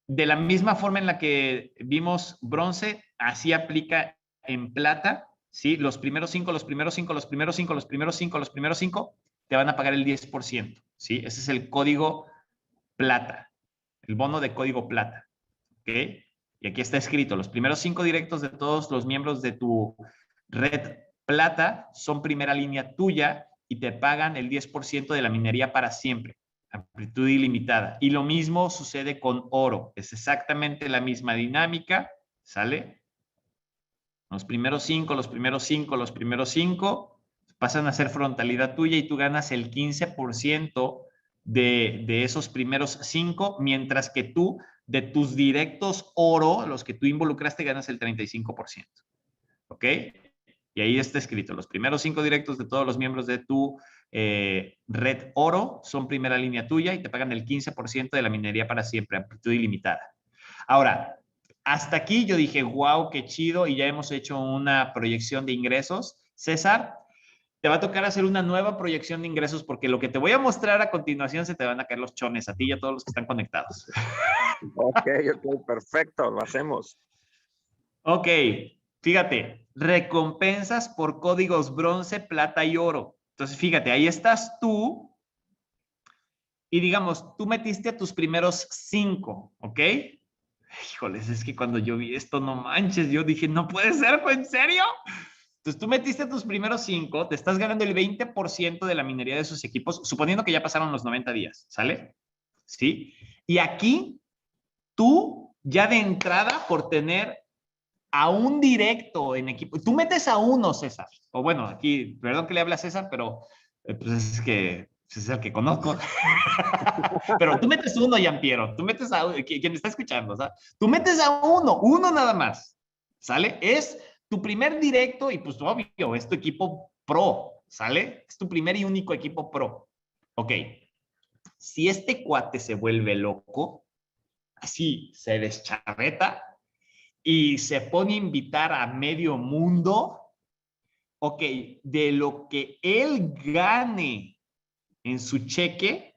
De la misma forma en la que vimos bronce, así aplica en plata, ¿sí? Los primeros 5, los primeros 5, los primeros 5, los primeros 5, los primeros 5, te van a pagar el 10%, ¿sí? Ese es el código plata, el bono de código plata, ¿ok? Y aquí está escrito, los primeros 5 directos de todos los miembros de tu red plata son primera línea tuya y te pagan el 10% de la minería para siempre. Amplitud ilimitada. Y lo mismo sucede con oro. Es exactamente la misma dinámica, ¿sale? Los primeros 5, los primeros 5, los primeros 5 pasan a ser frontalidad tuya y tú ganas el 15% de esos primeros 5, mientras que tú, de tus directos oro, los que tú involucraste, ganas el 35%. ¿Ok? Y ahí está escrito, los primeros 5 directos de todos los miembros de tu red oro son primera línea tuya y te pagan el 15% de la minería para siempre, amplitud ilimitada. Ahora, hasta aquí yo dije, wow, qué chido, y ya hemos hecho una proyección de ingresos. César, te va a tocar hacer una nueva proyección de ingresos porque lo que te voy a mostrar a continuación se te van a caer los chones a ti y a todos los que están conectados. Ok, perfecto, lo hacemos. Ok, fíjate, recompensas por códigos bronce, plata y oro. Entonces, fíjate, ahí estás tú y digamos, tú metiste a tus primeros 5, ¿ok? Híjoles, es que cuando yo vi esto, no manches, yo dije, no puede ser, ¿fue en serio? Entonces, tú metiste a tus primeros 5, te estás ganando el 20% de la minería de esos equipos, suponiendo que ya pasaron los 90 días, ¿sale? ¿Sí? Y aquí, tú ya de entrada, por tener a un directo en equipo. Tú metes a uno, César. O bueno, aquí, perdón que le hable a César, pero pues es que es el que conozco. Pero tú metes uno, Yampiero. Tú metes a quien me está escuchando, ¿sabes? Tú metes a uno nada más. ¿Sale? Es tu primer directo y pues obvio, es tu equipo pro. ¿Sale? Es tu primer y único equipo pro. Ok. Si este cuate se vuelve loco, así se descharreta, y se pone a invitar a medio mundo, ok, de lo que él gane en su cheque,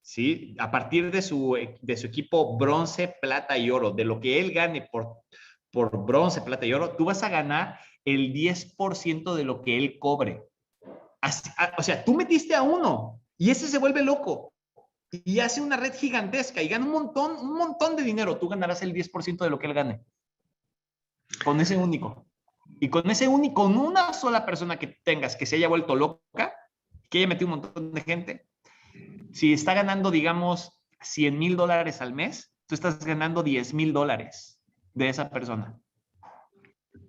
¿sí? A partir de su equipo bronce, plata y oro, de lo que él gane por bronce, plata y oro, tú vas a ganar el 10% de lo que él cobre. Así, o sea, tú metiste a uno y ese se vuelve loco y hace una red gigantesca y gana un montón de dinero. Tú ganarás el 10% de lo que él gane. Con ese único. Y con ese único, con una sola persona que tengas que se haya vuelto loca, que haya metido un montón de gente, si está ganando, digamos, $100,000 al mes, tú estás ganando $10,000 de esa persona.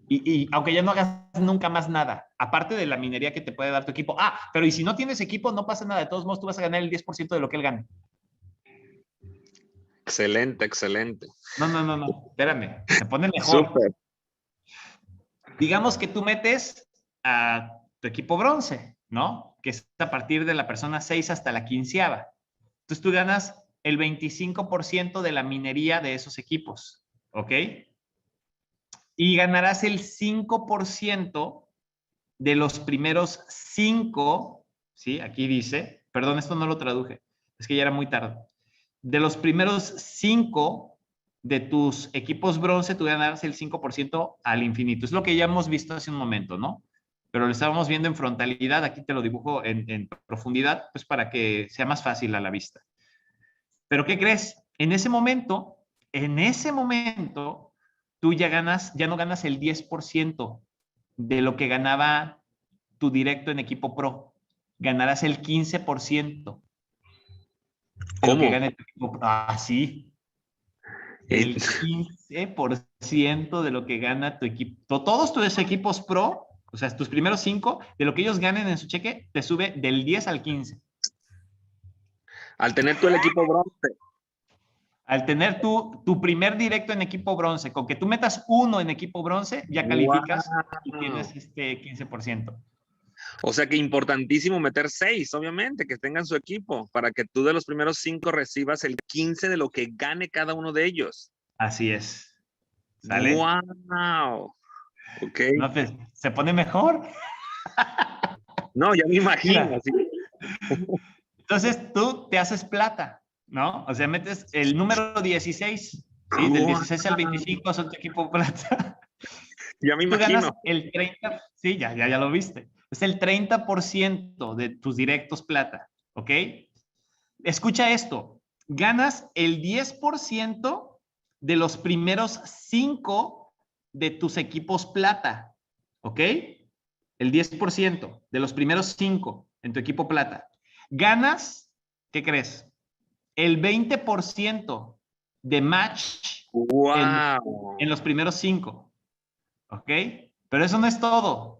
Y aunque ya no hagas nunca más nada, aparte de la minería que te puede dar tu equipo. Ah, pero y si no tienes equipo, no pasa nada. De todos modos, tú vas a ganar el 10% de lo que él gane. Excelente, excelente. No. Espérame, se pone mejor. Súper. Digamos que tú metes a tu equipo bronce, ¿no? Que es a partir de la persona 6 hasta la 15ª. Entonces tú ganas el 25% de la minería de esos equipos, ¿ok? Y ganarás el 5% de los primeros 5, ¿sí? Aquí dice, perdón, esto no lo traduje, es que ya era muy tarde. De los primeros 5 de tus equipos bronce, tú ganarás el 5% al infinito. Es lo que ya hemos visto hace un momento, ¿no? Pero lo estábamos viendo en frontalidad, aquí te lo dibujo en profundidad, pues para que sea más fácil a la vista. Pero ¿qué crees? En ese momento, tú ya no ganas el 10% de lo que ganaba tu directo en equipo pro. ganarás el 15% de lo ¿Cómo? que gane tu equipo. Ah, sí. El 15% de lo que gana tu equipo. Todos tus equipos pro, o sea, tus primeros 5, de lo que ellos ganen en su cheque, te sube del 10 al 15. Al tener tú el equipo bronce. Al tener tu primer directo en equipo bronce, con que tú metas uno en equipo bronce, ya calificas y tienes Wow. este 15%. O sea que importantísimo meter 6, obviamente, que tengan su equipo, para que tú de los primeros 5 recibas el 15 de lo que gane cada uno de ellos. Así es. ¿Sale? Wow. Ok. No, pues, se pone mejor. No, ya me imagino. Mira, Así. entonces tú te haces plata, ¿no? O sea, metes el número 16, ¿sí? Del Wow. 16 al 25 son tu equipo plata. Ya me Tú ganas imagino. el 30, sí, ya lo viste. Es el 30% de tus directos plata, ¿ok? Escucha esto, ganas el 10% de los primeros 5 de tus equipos plata, ¿ok? El 10% de los primeros 5 en tu equipo plata. Ganas, ¿qué crees? El 20% de match en Wow. los primeros 5, ¿ok? Pero eso no es todo.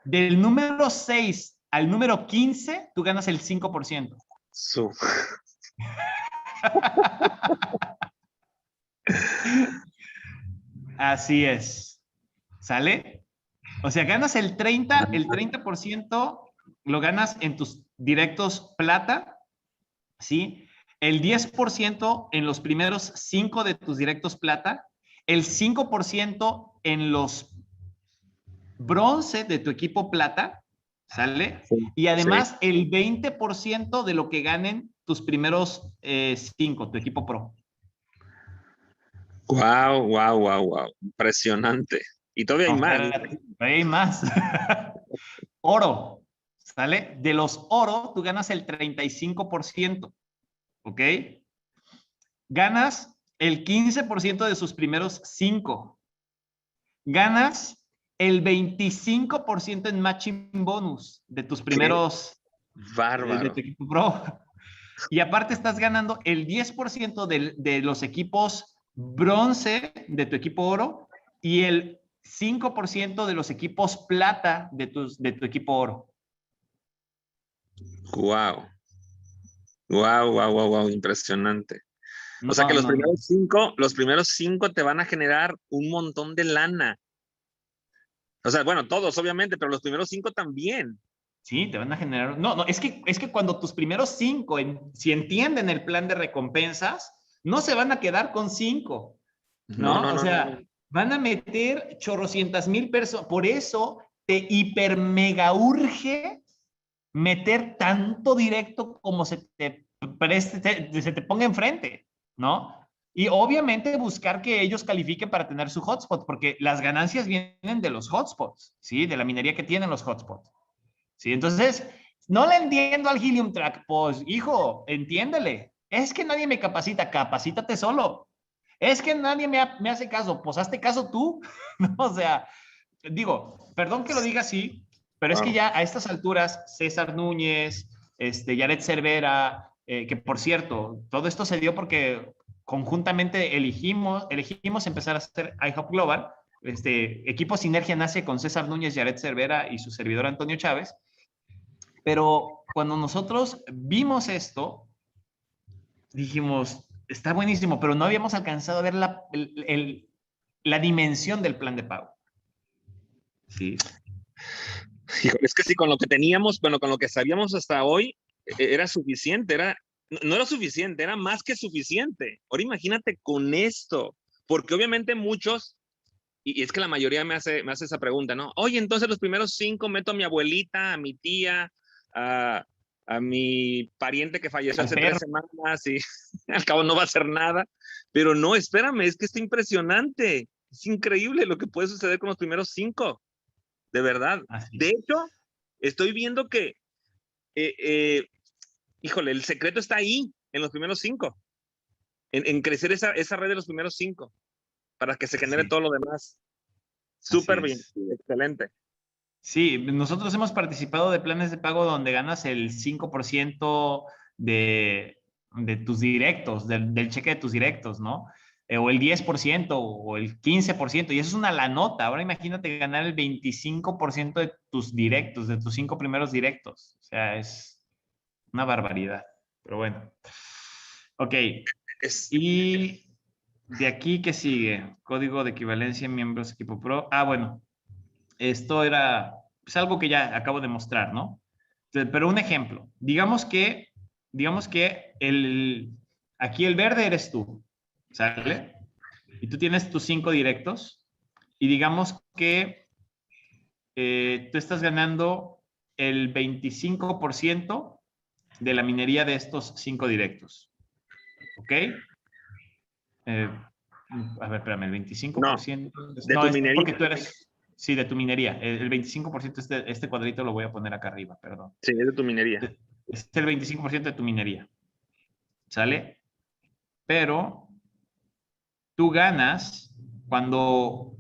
Del número 6 al número 15, tú ganas el 5%. Su. Así es. ¿Sale? O sea, ganas el 30% lo ganas en tus directos plata, ¿sí? El 10% en los primeros 5 de tus directos plata, el 5% en los bronce de tu equipo plata, ¿sale? Sí, Y sí. además el 20% de lo que ganen tus primeros 5, tu equipo pro. Wow, wow, wow, wow. Impresionante. Y todavía hay No, más. espérate, hay más. Oro, ¿sale? De los oro, tú ganas el 35%, ¿ok? Ganas el 15% de sus primeros 5. Ganas el 25% en matching bonus de tus Qué primeros, de bárbaro. tu equipo pro. Y aparte estás ganando el 10% de los equipos bronce de tu equipo oro y el 5% de los equipos plata de tu equipo oro. Wow. Wow, wow, wow, wow. Impresionante. O sea que No, no, no. los primeros 5 te van a generar un montón de lana. O sea, bueno, todos obviamente, pero los primeros 5 también. Sí, te van a generar. No, no, es que cuando tus primeros 5, si entienden el plan de recompensas, no se van a quedar con 5, No, ¿no? no, O no, no. sea, van a meter chorrocientas mil personas. Por eso te hiper mega urge meter tanto directo como se te preste, se te ponga enfrente, ¿no? Y obviamente buscar que ellos califiquen para tener su hotspot, porque las ganancias vienen de los hotspots, ¿sí? De la minería que tienen los hotspots. ¿Sí? Entonces, no le entiendo al Helium Track. Pues, hijo, entiéndele. Es que nadie me capacita, capacítate solo. Es que nadie me hace caso, pues hazte caso tú. ¿No? O sea, digo, perdón que lo diga así, pero es que Wow. ya a estas alturas, César Núñez, Yaret Cervera, que por cierto, todo esto se dio porque conjuntamente elegimos empezar a hacer iHop Global. Equipo Sinergia nace con César Núñez, Yaret Cervera y su servidor Antonio Chávez. Pero cuando nosotros vimos esto, dijimos, está buenísimo, pero no habíamos alcanzado a ver la dimensión del plan de pago. Sí. Híjole, es que sí, con lo que teníamos, bueno, con lo que sabíamos hasta hoy, era suficiente, no era suficiente, era más que suficiente. Ahora imagínate con esto, porque obviamente muchos, y es que la mayoría me hace esa pregunta, ¿no? Oye, entonces los primeros 5 meto a mi abuelita, a mi tía, a, a mi pariente que falleció Al hace 3 perro. semanas y al cabo no va a hacer nada. Pero no, espérame, es que está impresionante. Es increíble lo que puede suceder con los primeros 5, de verdad. Así De es. hecho, estoy viendo que, eh, eh, híjole, el secreto está ahí, en los primeros 5, en crecer esa red de los primeros 5, para que se genere Sí, todo lo demás. así Súper bien, es. excelente. Sí, nosotros hemos participado de planes de pago donde ganas el 5% de tus directos, del cheque de tus directos, ¿no? O el 10% o el 15%, y eso es una la nota. Ahora imagínate ganar el 25% de tus directos, de tus 5 primeros directos. O sea, es una barbaridad. Pero bueno. Ok. Y de aquí, ¿qué sigue? Código de equivalencia, miembros, equipo pro. Ah, bueno. Esto era pues, algo que ya acabo de mostrar, ¿no? Pero un ejemplo. Digamos que aquí el verde eres tú, ¿sale? Y tú tienes tus 5 directos y digamos que tú estás ganando el 25% de la minería de estos 5 directos, ¿ok? A ver, espérame, el 25%. No, de No, tu es minería. porque tú eres. Sí, de tu minería. El 25%, este cuadrito lo voy a poner acá arriba, perdón. Sí, es de tu minería. Es el 25% de tu minería. ¿Sale? Pero tú ganas cuando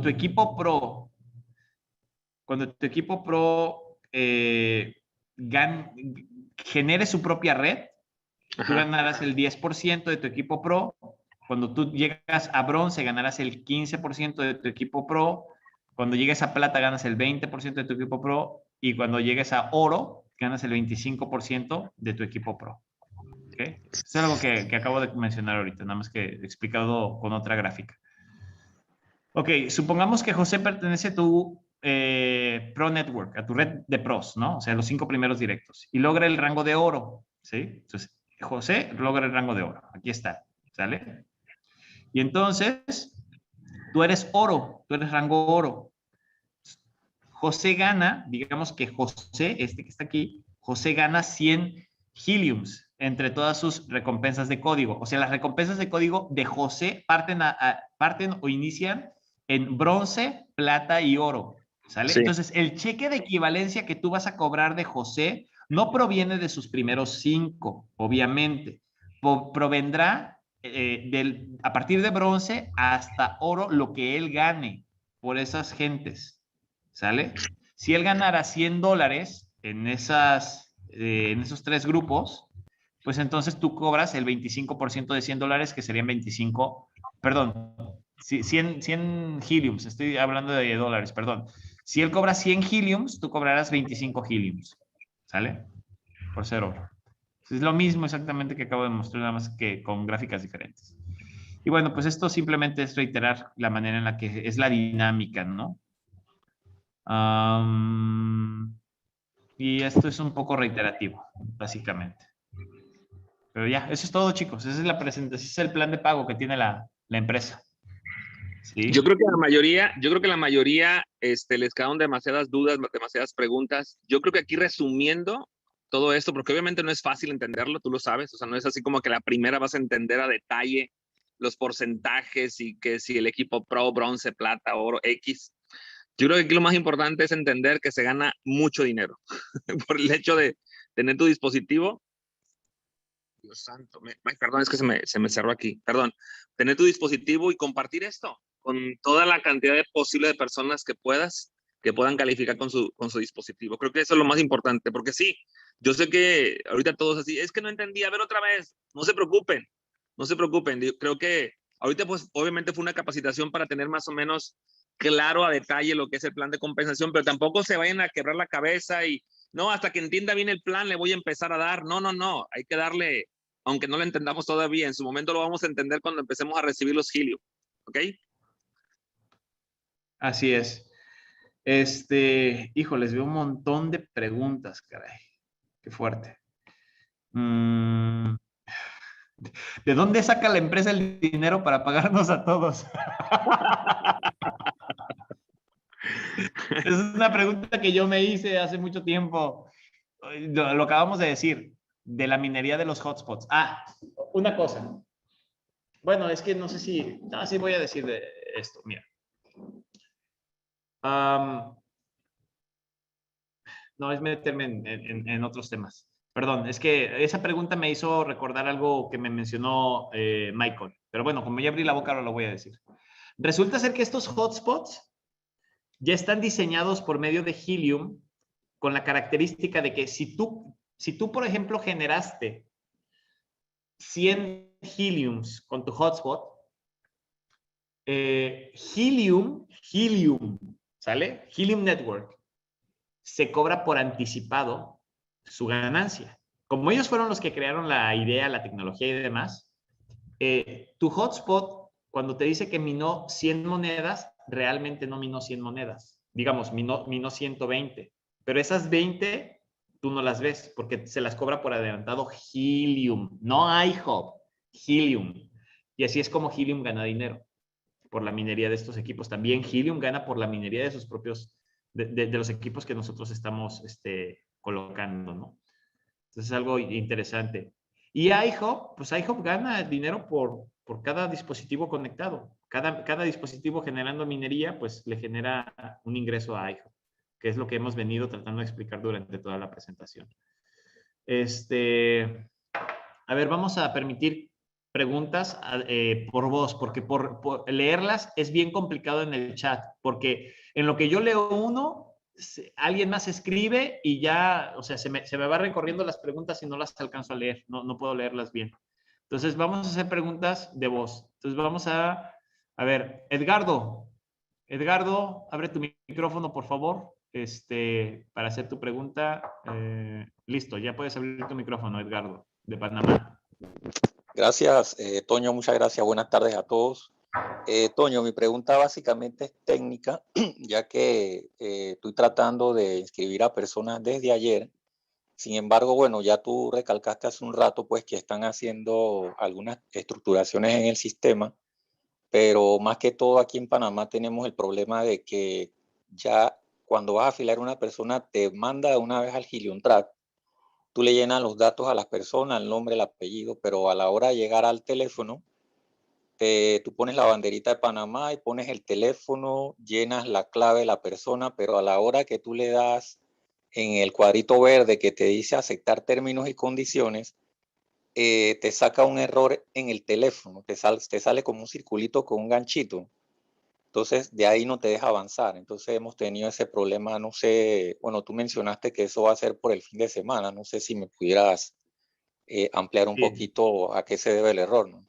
tu equipo pro, genere su propia red, tú Ajá. ganarás el 10% de tu equipo pro. Cuando tú llegas a bronce, ganarás el 15% de tu equipo pro. Cuando llegues a plata, ganas el 20% de tu equipo pro. Y cuando llegues a oro, ganas el 25% de tu equipo pro. ¿Okay? Eso es algo que acabo de mencionar ahorita, nada más que explicado con otra gráfica. Ok, supongamos que José pertenece a tu Pro Network, a tu red de pros, ¿no? O sea, los 5 primeros directos. Y logra el rango de oro, ¿sí? Entonces, José logra el rango de oro. Aquí está, ¿sale? Y entonces, tú eres oro, tú eres rango oro. José gana, digamos que José, este que está aquí, José gana 100 heliums entre todas sus recompensas de código. O sea, las recompensas de código de José parten o inician en bronce, plata y oro. ¿Sale? Sí. Entonces, el cheque de equivalencia que tú vas a cobrar de José no proviene de sus primeros 5, obviamente. Provendrá a partir de bronce hasta oro lo que él gane por esas gentes. ¿Sale? Si él ganara $100 en esos 3 grupos, pues entonces tú cobras el 25% de $100, que serían 25, perdón, 100 heliums, estoy hablando de dólares, perdón. Si él cobra 100 heliums, tú cobrarás 25 heliums, ¿sale? Por ser oro. Es lo mismo exactamente que acabo de mostrar, nada más que con gráficas diferentes. Y bueno, pues esto simplemente es reiterar la manera en la que es la dinámica, ¿no? Y esto es un poco reiterativo, básicamente. Pero ya, eso es todo, chicos. Esa es la presentación, ese es el plan de pago que tiene la empresa. ¿Sí? Yo creo que la mayoría les quedaron demasiadas dudas, demasiadas preguntas. Yo creo que aquí resumiendo todo esto, porque obviamente no es fácil entenderlo, tú lo sabes, o sea, no es así como que la primera vas a entender a detalle los porcentajes y que si el equipo pro, bronce, plata, oro, X. Yo creo que aquí lo más importante es entender que se gana mucho dinero por el hecho de tener tu dispositivo. Dios santo, perdón, es que se me cerró aquí, perdón. Tener tu dispositivo y compartir esto con toda la cantidad posible de personas que puedan calificar con su dispositivo. Creo que eso es lo más importante, porque sí, yo sé que ahorita todos así, es que no entendí, a ver otra vez, no se preocupen, no se preocupen. Yo creo que ahorita pues obviamente fue una capacitación para tener más o menos claro a detalle lo que es el plan de compensación, pero tampoco se vayan a quebrar la cabeza y no, hasta que entienda bien el plan le voy a empezar a dar. No, no, no, hay que darle, aunque no lo entendamos todavía, en su momento lo vamos a entender cuando empecemos a recibir los helios, ¿ok? Así es. Híjoles, veo un montón de preguntas, caray. Qué fuerte. ¿De dónde saca la empresa el dinero para pagarnos a todos? Es una pregunta que yo me hice hace mucho tiempo. Lo acabamos de decir, de la minería de los hotspots. Ah, una cosa. Bueno, es que no sé si... No, sí voy a decir de esto, mira. No, es meterme en otros temas. Perdón, es que esa pregunta me hizo recordar algo que me mencionó Michael. Pero bueno, como ya abrí la boca, ahora lo voy a decir. Resulta ser que estos hotspots ya están diseñados por medio de Helium con la característica de que si tú, por ejemplo, generaste 100 Heliums con tu hotspot, Helium, ¿sale? Helium Network se cobra por anticipado su ganancia. Como ellos fueron los que crearon la idea, la tecnología y demás, tu hotspot, cuando te dice que minó 100 monedas, realmente no minó 100 monedas. Digamos, minó 120. Pero esas 20 tú no las ves porque se las cobra por adelantado Helium, no iHop, Helium. Y así es como Helium gana dinero por la minería de estos equipos. También Helium gana por la minería de sus propios, de los equipos que nosotros estamos colocando, ¿no? Entonces es algo interesante. Y iHop, pues iHop gana dinero por cada dispositivo conectado. Cada dispositivo generando minería, pues le genera un ingreso a iHop, que es lo que hemos venido tratando de explicar durante toda la presentación. A ver, vamos a permitir preguntas por voz, porque por leerlas es bien complicado en el chat, porque en lo que yo leo uno, alguien más escribe y ya, o sea, se me va recorriendo las preguntas y no las alcanzo a leer, no puedo leerlas bien. Entonces, vamos a hacer preguntas de voz. Entonces, vamos a ver, Edgardo, abre tu micrófono, por favor, para hacer tu pregunta. Listo, ya puedes abrir tu micrófono, Edgardo, de Panamá. Gracias, Toño, muchas gracias. Buenas tardes a todos. Toño, mi pregunta básicamente es técnica, ya que estoy tratando de inscribir a personas desde ayer. Sin embargo, bueno, ya tú recalcaste hace un rato pues que están haciendo algunas estructuraciones en el sistema, pero más que todo aquí en Panamá tenemos el problema de que ya cuando vas a afiliar a una persona te manda de una vez al Helium Track. Tú le llenas los datos a las personas, el nombre, el apellido, pero a la hora de llegar al teléfono, tú pones la banderita de Panamá y pones el teléfono, llenas la clave de la persona, pero a la hora que tú le das en el cuadrito verde que te dice aceptar términos y condiciones, te saca un error en el teléfono, te sale como un circulito con un ganchito. Entonces, de ahí no te deja avanzar. Entonces, hemos tenido ese problema, no sé, bueno, tú mencionaste que eso va a ser por el fin de semana, no sé si me pudieras ampliar un poquito a qué se debe el error, ¿no?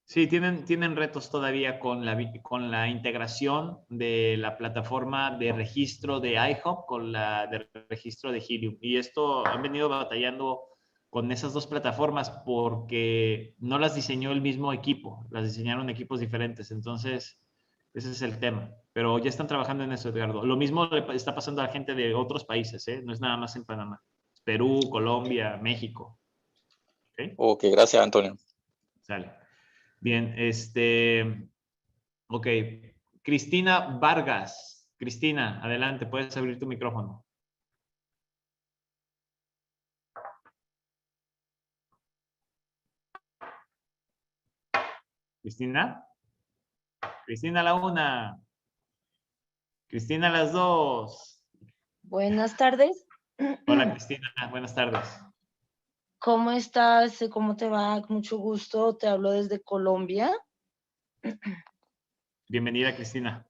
Sí, tienen retos todavía con la integración de la plataforma de registro de iHop con la de registro de Helium. Y esto han venido batallando con esas dos plataformas porque no las diseñó el mismo equipo, las diseñaron equipos diferentes. Entonces, ese es el tema. Pero ya están trabajando en eso, Edgardo. Lo mismo le está pasando a la gente de otros países, ¿eh? No es nada más en Panamá. Perú, Colombia, México. ¿Okay? Ok, gracias, Antonio. Sale. Bien, ok. Cristina Vargas. Cristina, adelante, puedes abrir tu micrófono. Cristina. Cristina la una. Cristina las dos. Buenas tardes. Hola, Cristina, buenas tardes. ¿Cómo estás? ¿Cómo te va? Con mucho gusto. Te hablo desde Colombia. Bienvenida, Cristina.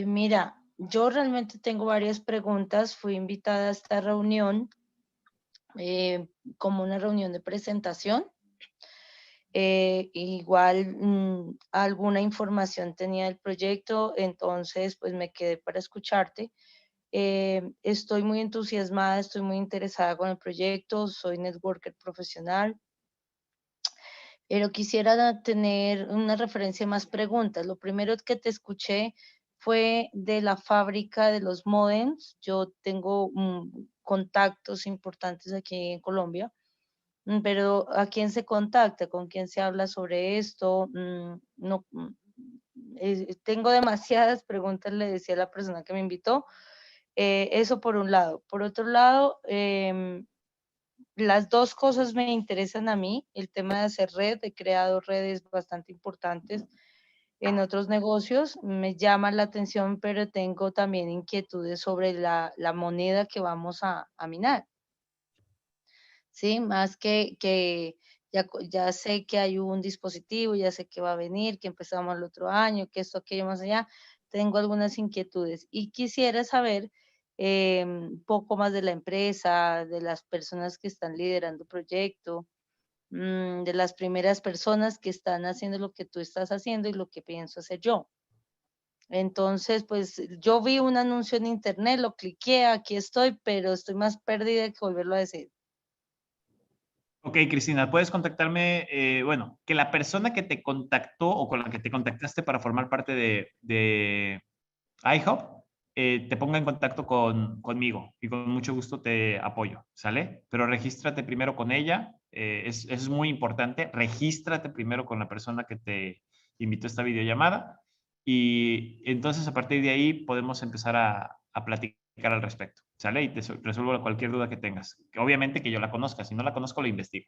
Mira, yo realmente tengo varias preguntas. Fui invitada a esta reunión como una reunión de presentación. Igual alguna información tenía del proyecto, entonces pues me quedé para escucharte. Estoy muy entusiasmada, estoy muy interesada con el proyecto, soy networker profesional, pero quisiera tener una referencia más preguntas. Lo primero que te escuché fue de la fábrica de los modems. Yo tengo contactos importantes aquí en Colombia, pero ¿a quién se contacta? ¿Con quién se habla sobre esto? No, tengo demasiadas preguntas, le decía a la persona que me invitó. Eso por un lado. Por otro lado, las dos cosas me interesan a mí. El tema de hacer red, he creado redes bastante importantes en otros negocios, me llama la atención, pero tengo también inquietudes sobre la moneda que vamos a minar. ¿Sí? Más que ya sé que hay un dispositivo, ya sé que va a venir, que empezamos el otro año, que esto, aquello más allá, tengo algunas inquietudes y quisiera saber un poco más de la empresa, de las personas que están liderando el proyecto, de las primeras personas que están haciendo lo que tú estás haciendo y lo que pienso hacer yo. Entonces, pues yo vi un anuncio en internet, lo cliqué, aquí estoy, pero estoy más perdida que volverlo a decir. Ok, Cristina, puedes contactarme, bueno, que la persona que te contactó o con la que te contactaste para formar parte de iHub, te ponga en contacto conmigo y con mucho gusto te apoyo, ¿sale? Pero regístrate primero con ella, es muy importante, regístrate primero con la persona que te invitó a esta videollamada y entonces a partir de ahí podemos empezar a platicar al respecto, ¿sale? Y te resuelvo cualquier duda que tengas. Obviamente que yo la conozca, si no la conozco lo investigo,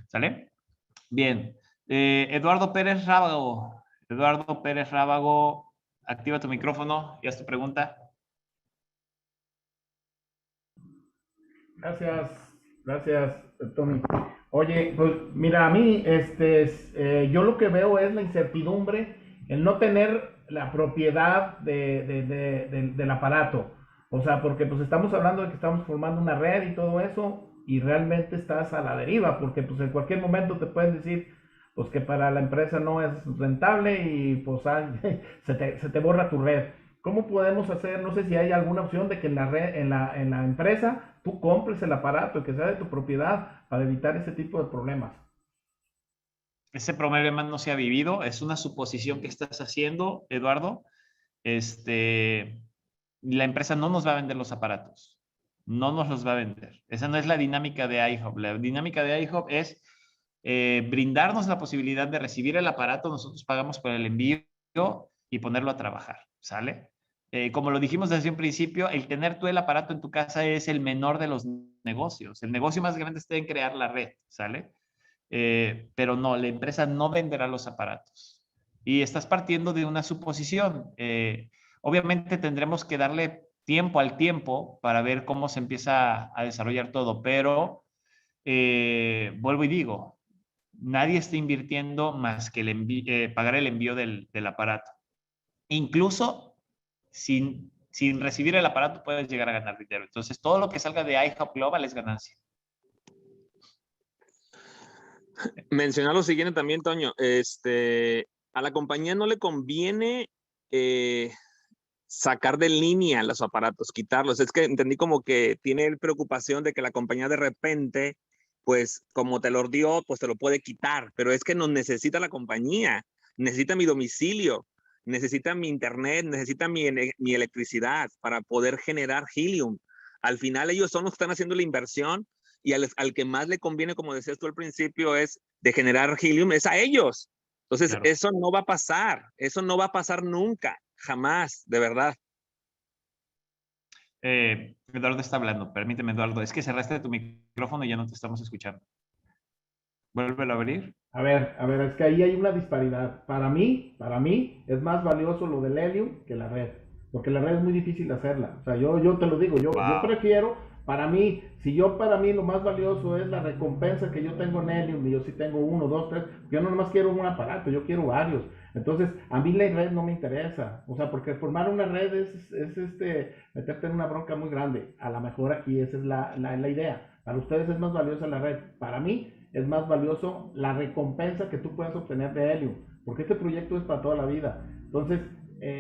¿sale? Bien. Eduardo Pérez Rábago. Eduardo Pérez Rábago, activa tu micrófono y haz tu pregunta. Gracias, Tony. Oye, pues mira, a mí, yo lo que veo es la incertidumbre, el no tener la propiedad del aparato. O sea, porque pues estamos hablando de que estamos formando una red y todo eso, y realmente estás a la deriva, porque pues en cualquier momento te pueden decir, pues que para la empresa no es rentable y pues se te borra tu red. ¿Cómo podemos hacer? No sé si hay alguna opción de que en la red, en la empresa tú compres el aparato y que sea de tu propiedad para evitar ese tipo de problemas. Ese problema no se ha vivido, es una suposición que estás haciendo, Eduardo. La empresa no nos va a vender los aparatos, no nos los va a vender. Esa no es la dinámica de iHub. La dinámica de iHub es brindarnos la posibilidad de recibir el aparato, nosotros pagamos por el envío y ponerlo a trabajar, ¿sale? Como lo dijimos desde un principio, el tener tú el aparato en tu casa es el menor de los negocios. El negocio más grande está en crear la red, ¿sale? Pero no, la empresa no venderá los aparatos. Y estás partiendo de una suposición. Obviamente tendremos que darle tiempo al tiempo para ver cómo se empieza a desarrollar todo, pero vuelvo y digo, nadie está invirtiendo más que pagar el envío del aparato. Incluso sin recibir el aparato puedes llegar a ganar dinero. Entonces, todo lo que salga de iHub Global es ganancia. Mencionar lo siguiente también, Toño. A la compañía no le conviene sacar de línea los aparatos, quitarlos. Es que entendí como que tiene preocupación de que la compañía de repente, pues como te lo dio, pues te lo puede quitar. Pero es que nos necesita la compañía, necesita mi domicilio, necesita mi internet, necesita mi electricidad para poder generar Helium. Al final ellos son los que están haciendo la inversión y al que más le conviene, como decías tú al principio, es de generar Helium, es a ellos. Entonces, claro, eso no va a pasar nunca, jamás, de verdad. Eduardo está hablando, permíteme, Eduardo, es que cerraste tu micrófono y ya no te estamos escuchando. Vuélvelo a abrir. A ver, es que ahí hay una disparidad. Para mí, es más valioso lo del Helium que la red, porque la red es muy difícil hacerla. O sea, yo te lo digo, yo prefiero, para mí lo más valioso es la recompensa que yo tengo en Helium, y yo sí tengo 1, 2, 3, yo no nomás quiero un aparato, yo quiero varios. Entonces, a mí la red no me interesa, o sea, porque formar una red es meterte en una bronca muy grande. A lo mejor aquí esa es la idea. Para ustedes es más valiosa la red. Para mí es más valioso la recompensa que tú puedes obtener de Helium, porque este proyecto es para toda la vida. Entonces,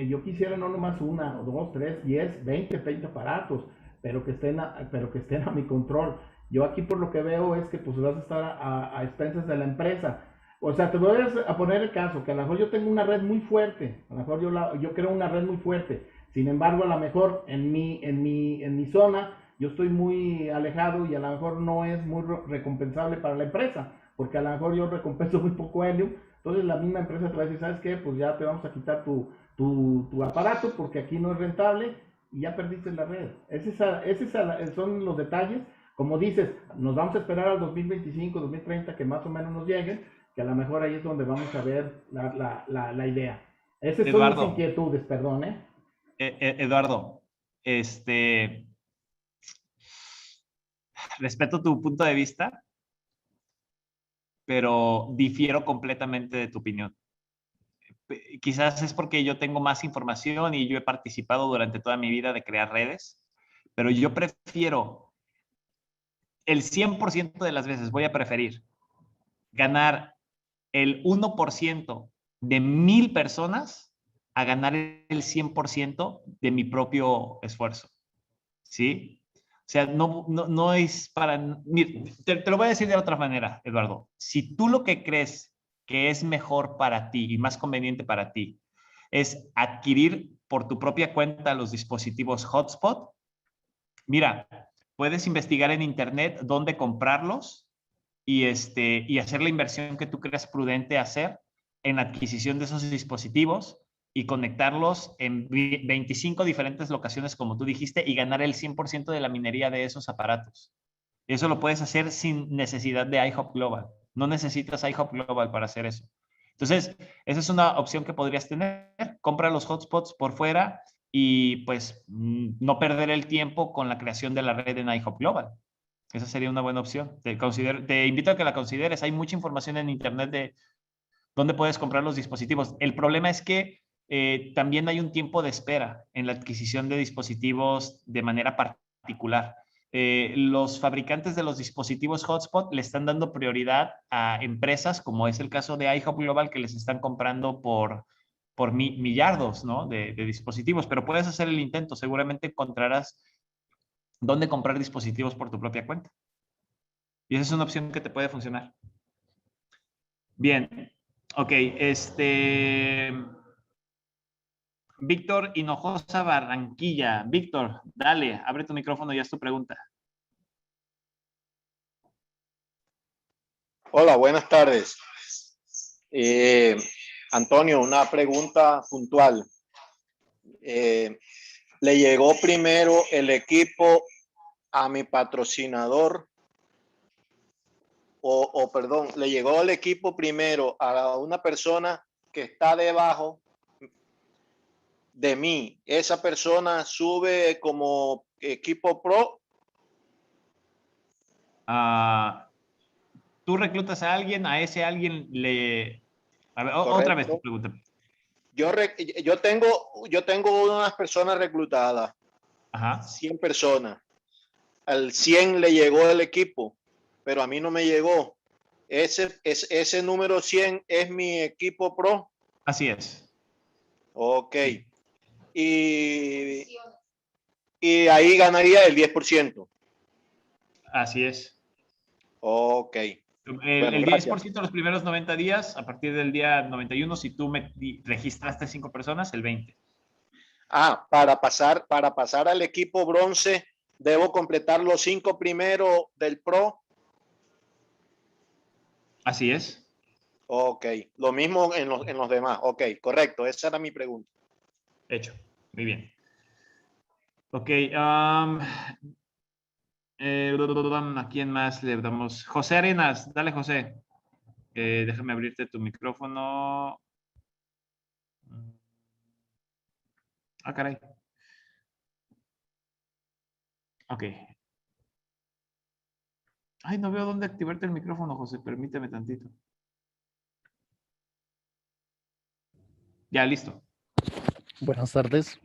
yo quisiera no nomás 1, 2, 3, 10, 20 aparatos, pero que estén a mi control. Yo aquí por lo que veo es que pues vas a estar a expensas de la empresa. O sea, te voy a poner el caso, que a lo mejor yo tengo una red muy fuerte, a lo mejor yo creo una red muy fuerte, sin embargo, a lo mejor en mi zona, yo estoy muy alejado y a lo mejor no es muy recompensable para la empresa, porque a lo mejor yo recompenso muy poco Helium, entonces la misma empresa te va a decir, ¿sabes qué? Pues ya te vamos a quitar tu aparato porque aquí no es rentable y ya perdiste la red. Son los detalles. Como dices, nos vamos a esperar al 2025, 2030 que más o menos nos lleguen, que a lo mejor ahí es donde vamos a ver la idea. Esas son mis inquietudes, perdón, Eduardo, respeto tu punto de vista, pero difiero completamente de tu opinión. quizás es porque yo tengo más información y yo he participado durante toda mi vida de crear redes, pero yo prefiero, el 100% de las veces voy a preferir ganar el 1% de 1000 personas a ganar el 100% de mi propio esfuerzo. ¿Sí? O sea, no es para... Mira, te lo voy a decir de otra manera, Eduardo. Si tú lo que crees que es mejor para ti y más conveniente para ti es adquirir por tu propia cuenta los dispositivos hotspot, mira, puedes investigar en internet dónde comprarlos y hacer la inversión que tú creas prudente hacer en la adquisición de esos dispositivos y conectarlos en 25 diferentes locaciones, como tú dijiste, y ganar el 100% de la minería de esos aparatos. Eso lo puedes hacer sin necesidad de iHop Global. No necesitas iHop Global para hacer eso. Entonces, esa es una opción que podrías tener. Compra los hotspots por fuera y pues no perder el tiempo con la creación de la red en iHop Global. Esa sería una buena opción. Te invito a que la consideres. Hay mucha información en internet de dónde puedes comprar los dispositivos. El problema es que también hay un tiempo de espera en la adquisición de dispositivos de manera particular. Los fabricantes de los dispositivos hotspot le están dando prioridad a empresas, como es el caso de iHop Global, que les están comprando por millardos, ¿no? de dispositivos, pero puedes hacer el intento. Seguramente encontrarás dónde comprar dispositivos por tu propia cuenta. Y esa es una opción que te puede funcionar. Bien, ok, Víctor Hinojosa Barranquilla. Víctor, dale, abre tu micrófono y haz tu pregunta. Hola, buenas tardes. Antonio, una pregunta puntual. ¿Le llegó primero el equipo a mi patrocinador? Perdón, ¿le llegó el equipo primero a una persona que está debajo de mí? ¿Esa persona sube como equipo pro? Tú reclutas a alguien, a ese alguien le... A ver, otra vez tu pregunta. Yo tengo unas personas reclutadas. Ajá. 100 personas. Al 100 le llegó el equipo, pero a mí no me llegó. Ese número 100 es mi equipo pro. Así es. Ok. Y ahí ganaría el 10%. Así es. Ok. El 10% de los primeros 90 días, a partir del día 91, si tú registraste 5 personas, el 20%. Para pasar al equipo bronce, ¿debo completar los 5 primeros del pro? Así es. Ok. Lo mismo en los demás. Ok, correcto. Esa era mi pregunta. Hecho. Muy bien. Ok. ¿A quién más le damos? José Arenas. Dale, José. Déjame abrirte tu micrófono. Caray. Ok. Ay, no veo dónde activarte el micrófono, José. Permíteme tantito. Ya, listo. Buenas tardes.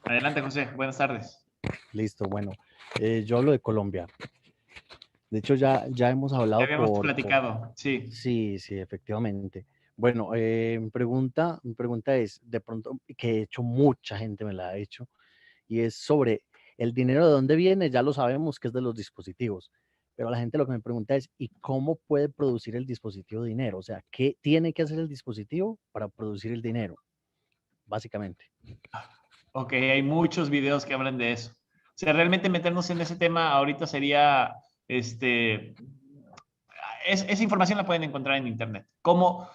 Adelante, José. Buenas tardes. Listo, bueno. Yo hablo de Colombia. De hecho, ya hemos hablado Ya habíamos platicado, sí. Sí, efectivamente. Bueno, mi pregunta es, de pronto, que he hecho, mucha gente me la ha hecho, y es sobre el dinero de dónde viene. Ya lo sabemos que es de los dispositivos, pero la gente lo que me pregunta es, ¿y cómo puede producir el dispositivo dinero? O sea, ¿qué tiene que hacer el dispositivo para producir el dinero? Básicamente. Ok, hay muchos videos que hablan de eso. O sea, realmente meternos en ese tema ahorita sería, esa información la pueden encontrar en internet. ¿Cómo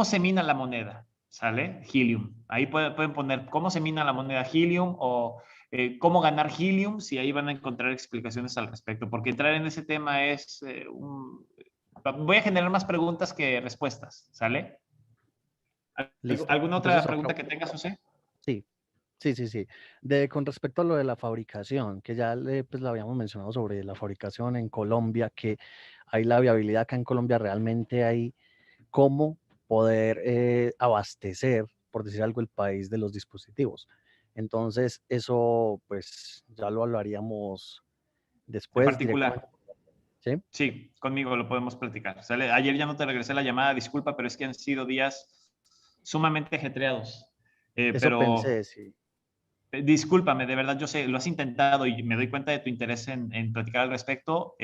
se mina la moneda? ¿Sale? Helium. Ahí pueden poner cómo se mina la moneda Helium o cómo ganar Helium, si ahí van a encontrar explicaciones al respecto. Porque entrar en ese tema es voy a generar más preguntas que respuestas, ¿sale? Listo. ¿Alguna otra Entonces, pregunta que tengas, José? Sí. Con respecto a lo de la fabricación, que ya pues, lo habíamos mencionado sobre la fabricación en Colombia, que hay la viabilidad acá en Colombia, realmente hay cómo poder abastecer, por decir algo, el país de los dispositivos. Entonces, eso pues ya lo hablaríamos En después directamente. particular. ¿Sí? Sí, conmigo lo podemos platicar. ¿Sale? Ayer ya no te regresé la llamada, disculpa, pero es que han sido días sumamente ajetreados. Eso Pero pensé, sí. discúlpame, de verdad, yo sé, lo has intentado y me doy cuenta de tu interés en platicar al respecto.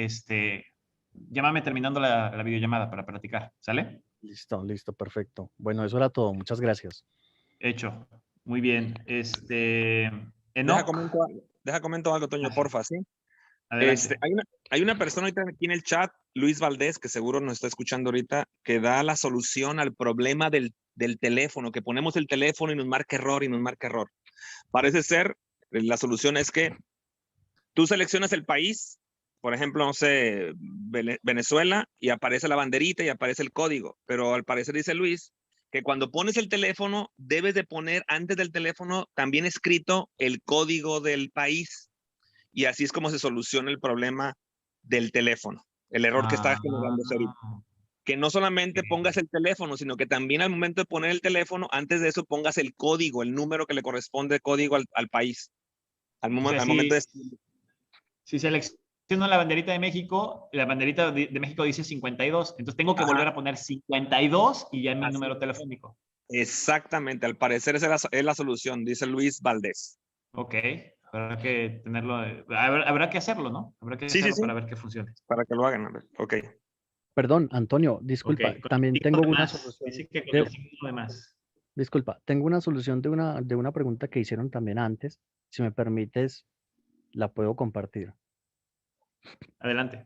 Llámame terminando la videollamada para platicar, ¿sale? Listo, listo, perfecto. Bueno, eso era todo. Muchas gracias. Hecho. Muy bien. Deja Enoch, comento algo, Toño, porfa, ¿sí? adelante. Hay una persona ahorita aquí en el chat, Luis Valdés, que seguro nos está escuchando ahorita, que da la solución al problema del teléfono, que ponemos el teléfono y nos marca error y nos marca error. Parece ser, la solución es que tú seleccionas el país, por ejemplo, no sé, Venezuela, y aparece la banderita y aparece el código, pero al parecer dice Luis que cuando pones el teléfono, debes de poner antes del teléfono también escrito el código del país. Y así es como se soluciona el problema del teléfono, el error que está generando ahorita. Que no solamente pongas el teléfono, sino que también al momento de poner el teléfono, antes de eso pongas el código, el número que le corresponde código al país. Al momento de... Si selecciono la banderita de México, la banderita de México dice 52, entonces tengo que volver a poner 52 y ya mi número telefónico. Exactamente, al parecer esa es la solución, dice Luis Valdés. Ok, habrá que tenerlo, habrá que hacerlo, ¿no? Habrá que hacerlo para ver que funcione. Para que lo hagan, a ver, ok. Perdón, Antonio, disculpa, Okay. también tengo una solución. Dice que con el signo de más. Disculpa, tengo una solución de una pregunta que hicieron también antes. Si me permites, la puedo compartir. Adelante.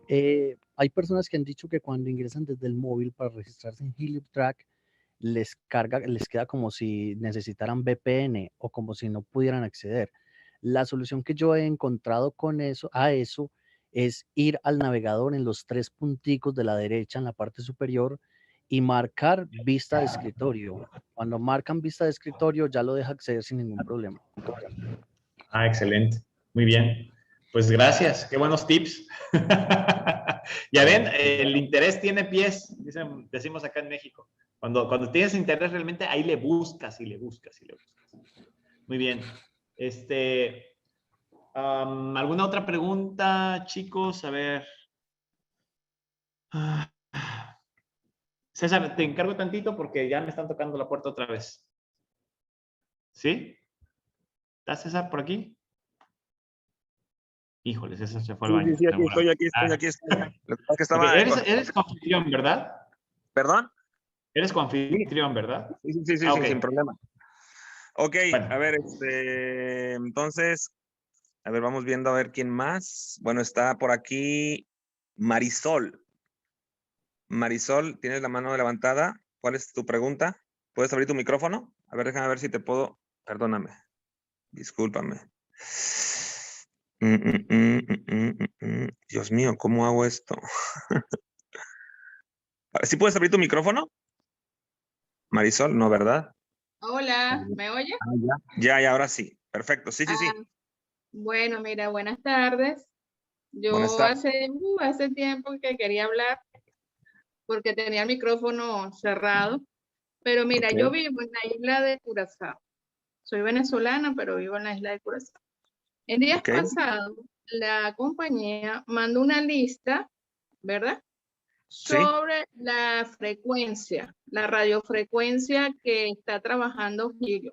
Hay personas que han dicho que cuando ingresan desde el móvil para registrarse en Helium Track, les queda como si necesitaran VPN o como si no pudieran acceder. La solución que yo he encontrado con eso es ir al navegador en los 3 punticos de la derecha en la parte superior y marcar vista de escritorio. Cuando marcan vista de escritorio ya lo deja acceder sin ningún problema. Excelente. Muy bien. Pues gracias. Qué buenos tips. Ya ven, el interés tiene pies, decimos acá en México. Cuando tienes interés realmente, ahí le buscas y le buscas y le buscas. Muy bien. ¿Alguna otra pregunta, chicos? A ver. César, te encargo tantito porque ya me están tocando la puerta otra vez. ¿Sí? ¿Está César por aquí? Híjole, César se fue al baño. Sí, aquí estoy. Lo que pasa es que estaba... Eres coanfitrión, ¿verdad? ¿Perdón? Eres coanfitrión, ¿verdad? Sí, Okay. sin problema. Ok, bueno. A ver, entonces, a ver, vamos viendo a ver quién más. Bueno, está por aquí Marisol. Marisol, tienes la mano levantada. ¿Cuál es tu pregunta? ¿Puedes abrir tu micrófono? A ver, déjame ver si te puedo... Perdóname. Discúlpame. Dios mío, ¿cómo hago esto? ¿Sí puedes abrir tu micrófono? Marisol, no, ¿verdad? Hola, ¿me oye? Ya, ahora sí. Perfecto, sí. Bueno, mira, buenas tardes. Buenas Yo tardes. hace tiempo que quería hablar porque tenía el micrófono cerrado, pero mira, yo vivo en la isla de Curazao. Soy venezolana, pero vivo en la isla de Curazao. En días pasados, la compañía mandó una lista, ¿verdad? Sobre la frecuencia, la radiofrecuencia que está trabajando Helium.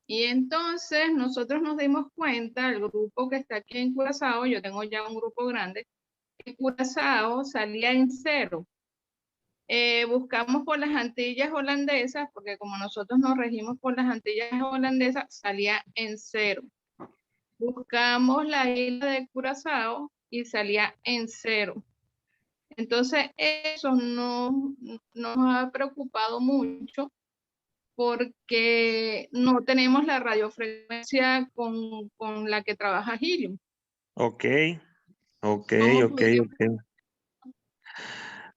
Y entonces nosotros nos dimos cuenta, el grupo que está aquí en Curazao, yo tengo ya un grupo grande, que Curazao salía en 0. Buscamos por las Antillas holandesas, porque como nosotros nos regimos por las Antillas holandesas, salía en 0. Buscamos la isla de Curazao y salía en 0. Entonces eso nos ha preocupado mucho porque no tenemos la radiofrecuencia con la que trabaja Helium. Ok.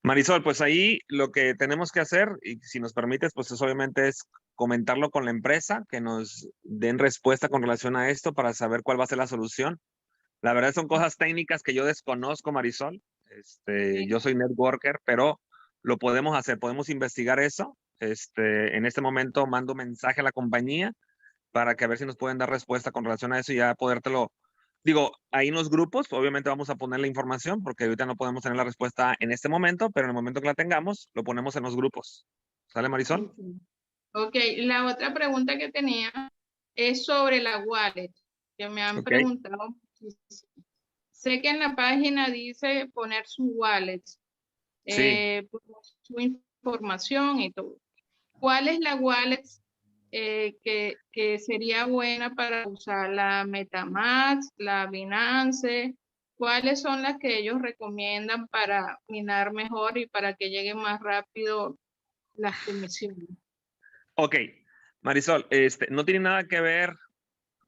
Marisol, pues ahí lo que tenemos que hacer, y si nos permites, pues obviamente es comentarlo con la empresa, que nos den respuesta con relación a esto para saber cuál va a ser la solución. La verdad son cosas técnicas que yo desconozco, Marisol. Yo soy networker, pero lo podemos hacer, podemos investigar eso. En este momento mando mensaje a la compañía para que a ver si nos pueden dar respuesta con relación a eso y ya podértelo. Digo, ahí en los grupos, obviamente vamos a poner la información porque ahorita no podemos tener la respuesta en este momento, pero en el momento que la tengamos, lo ponemos en los grupos. ¿Sale, Marisol? Ok, la otra pregunta que tenía es sobre la wallet, que me han preguntado muchísimo. Sé que en la página dice poner su wallet, su información y todo. ¿Cuál es la wallet que sería buena para usar? ¿La MetaMask, la Binance? ¿Cuáles son las que ellos recomiendan para minar mejor y para que lleguen más rápido las comisiones? Ok, Marisol, no tiene nada que ver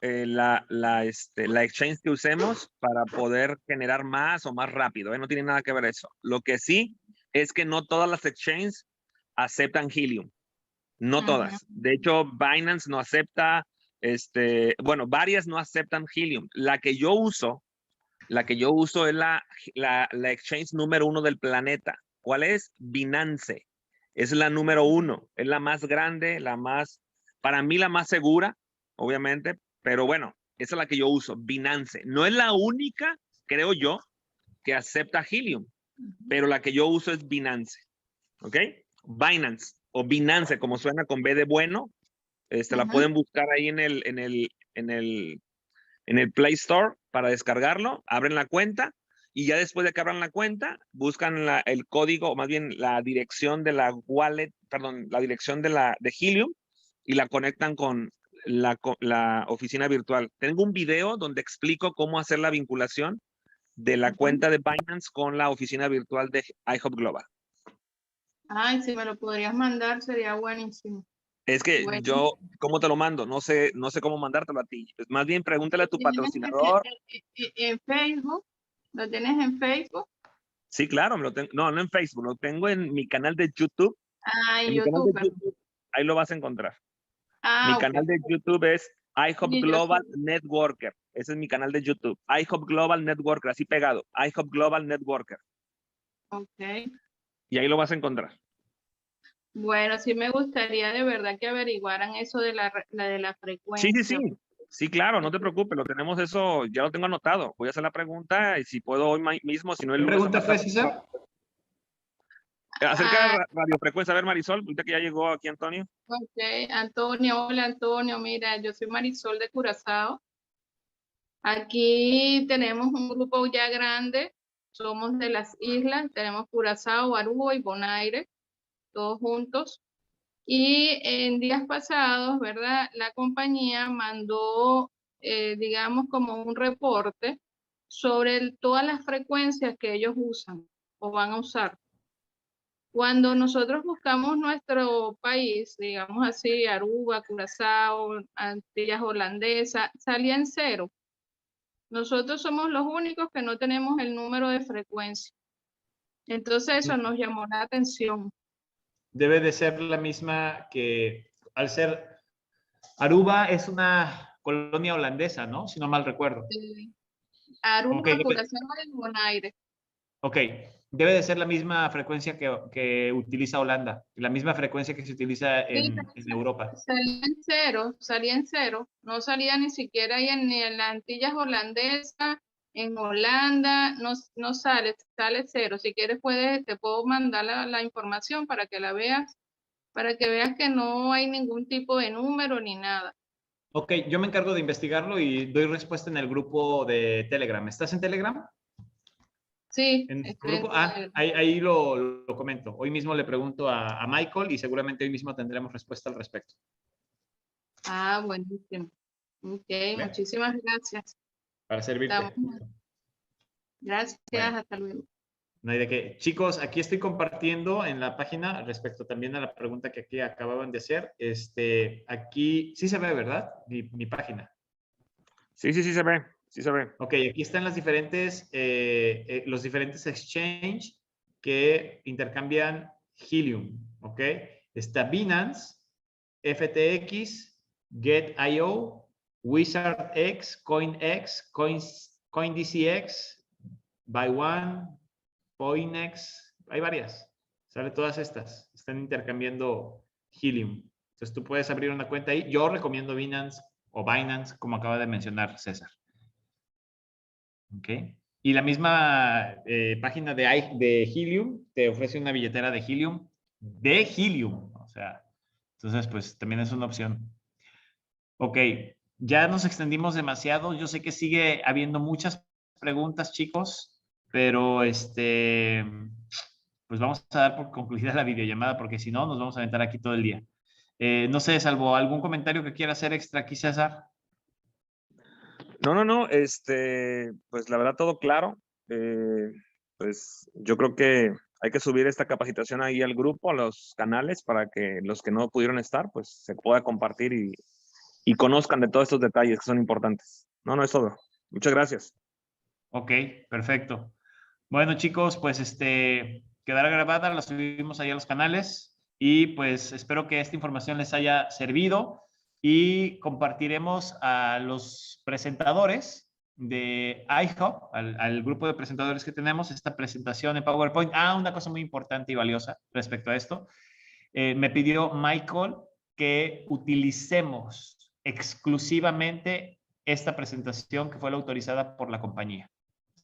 la exchange que usemos para poder generar más o más rápido, no tiene nada que ver eso. Lo que sí es que no todas las exchanges aceptan Helium. No todas. De hecho, Binance no acepta, bueno, varias no aceptan Helium. La que yo uso es la exchange número 1 del planeta. ¿Cuál es? Binance. Es la número 1. Es la más grande, para mí la más segura, obviamente. Pero bueno, esa es la que yo uso, Binance. No es la única, creo yo, que acepta Helium. Pero la que yo uso es Binance. ¿Ok? Binance o Binance, como suena con B de bueno, la pueden buscar ahí en el Play Store para descargarlo, abren la cuenta y ya después de que abran la cuenta, buscan el código, o más bien la dirección de la wallet, perdón, la dirección de Helium y la conectan con la oficina virtual. Tengo un video donde explico cómo hacer la vinculación de la cuenta de Binance con la oficina virtual de iHop Global. Ay, si me lo podrías mandar, sería buenísimo. Es que yo, ¿cómo te lo mando? No sé cómo mandártelo a ti. Pues más bien pregúntale a tu patrocinador. ¿En Facebook? ¿Lo tienes en Facebook? Sí, claro, no en Facebook, lo tengo en mi canal de YouTube. Ah, en mi canal de YouTube. YouTube, ahí lo vas a encontrar. Mi canal de YouTube es iHop Global Networker. Ese es mi canal de YouTube. iHop Global Networker, así pegado. iHop Global Networker. Ok. Y ahí lo vas a encontrar. Bueno, sí me gustaría de verdad que averiguaran eso de la frecuencia. Sí. Sí, claro, no te preocupes, lo tenemos eso, ya lo tengo anotado. Voy a hacer la pregunta y si puedo hoy mismo, si no el ¿Qué lunes. pregunta fue, César? Acerca de radiofrecuencia, a ver, Marisol, ahorita que ya llegó aquí Antonio. Ok, Antonio, hola Antonio, mira, yo soy Marisol de Curazao. Aquí tenemos un grupo ya grande, somos de las islas, tenemos Curazao, Aruba y Bonaire, todos juntos. Y en días pasados, ¿verdad? La compañía mandó, digamos, como un reporte sobre todas las frecuencias que ellos usan o van a usar. Cuando nosotros buscamos nuestro país, digamos así, Aruba, Curazao, Antillas Holandesas, salía en 0. Nosotros somos los únicos que no tenemos el número de frecuencia. Entonces eso nos llamó la atención. Debe de ser la misma que, al ser, Aruba es una colonia holandesa, ¿no? Si no mal recuerdo. Aruba, Curazao y Bonaire. Ok, debe de ser la misma frecuencia que utiliza Holanda, la misma frecuencia que se utiliza en Europa. Salía en cero, no salía ni siquiera ahí ni en las Antillas Holandesas, en Holanda, no sale 0. Si quieres te puedo mandar la información para que la veas, para que veas que no hay ningún tipo de número ni nada. Ok, yo me encargo de investigarlo y doy respuesta en el grupo de Telegram. ¿Estás en Telegram? Sí. ¿En el grupo? Ahí lo comento. Hoy mismo le pregunto a Michael y seguramente hoy mismo tendremos respuesta al respecto. Buenísimo. Ok, ¿bien? Muchísimas gracias. Para servirte. Gracias, bueno. Hasta luego. No hay de qué. Chicos, aquí estoy compartiendo en la página respecto también a la pregunta que aquí acababan de hacer. Aquí sí se ve, ¿verdad? Mi página. Sí se ve. Sí se ve. Ok, aquí están las los diferentes exchange que intercambian Helium. Ok, está Binance, FTX, Get.io, WizardX, CoinX, CoinDCX, BuyOne, Poinex, hay varias. ¿Sale? Todas estas están intercambiando Helium. Entonces tú puedes abrir una cuenta ahí. Yo recomiendo Binance o Binance, como acaba de mencionar César. ¿Ok? Y la misma página de Helium te ofrece una billetera de Helium. O sea, entonces pues también es una opción. Ok, ya nos extendimos demasiado. Yo sé que sigue habiendo muchas preguntas, chicos, pero pues vamos a dar por concluida la videollamada porque si no, nos vamos a aventar aquí todo el día. No sé, salvo algún comentario que quiera hacer extra aquí, César. No, pues la verdad todo claro. Pues yo creo que hay que subir esta capacitación ahí al grupo, a los canales, para que los que no pudieron estar, pues se pueda compartir y conozcan de todos estos detalles que son importantes. No, es todo. Muchas gracias. Ok, perfecto. Bueno, chicos, pues quedará grabada, la subimos ahí a los canales y pues espero que esta información les haya servido y compartiremos a los presentadores de iHub, al grupo de presentadores que tenemos, esta presentación en PowerPoint. Una cosa muy importante y valiosa respecto a esto. Me pidió Michael que utilicemos exclusivamente esta presentación que fue la autorizada por la compañía.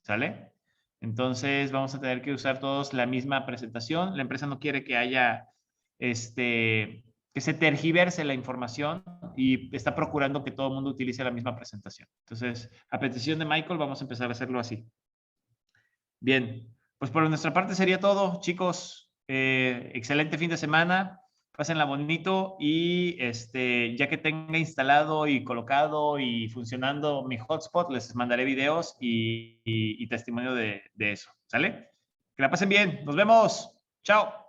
¿Sale? Entonces vamos a tener que usar todos la misma presentación. La empresa no quiere que haya que se tergiverse la información y está procurando que todo el mundo utilice la misma presentación. Entonces, a petición de Michael, vamos a empezar a hacerlo así. Bien, pues por nuestra parte sería todo, chicos. Excelente fin de semana. Pásenla bonito y ya que tenga instalado y colocado y funcionando mi hotspot, les mandaré videos y testimonio de eso. ¿Sale? Que la pasen bien. Nos vemos. Chao.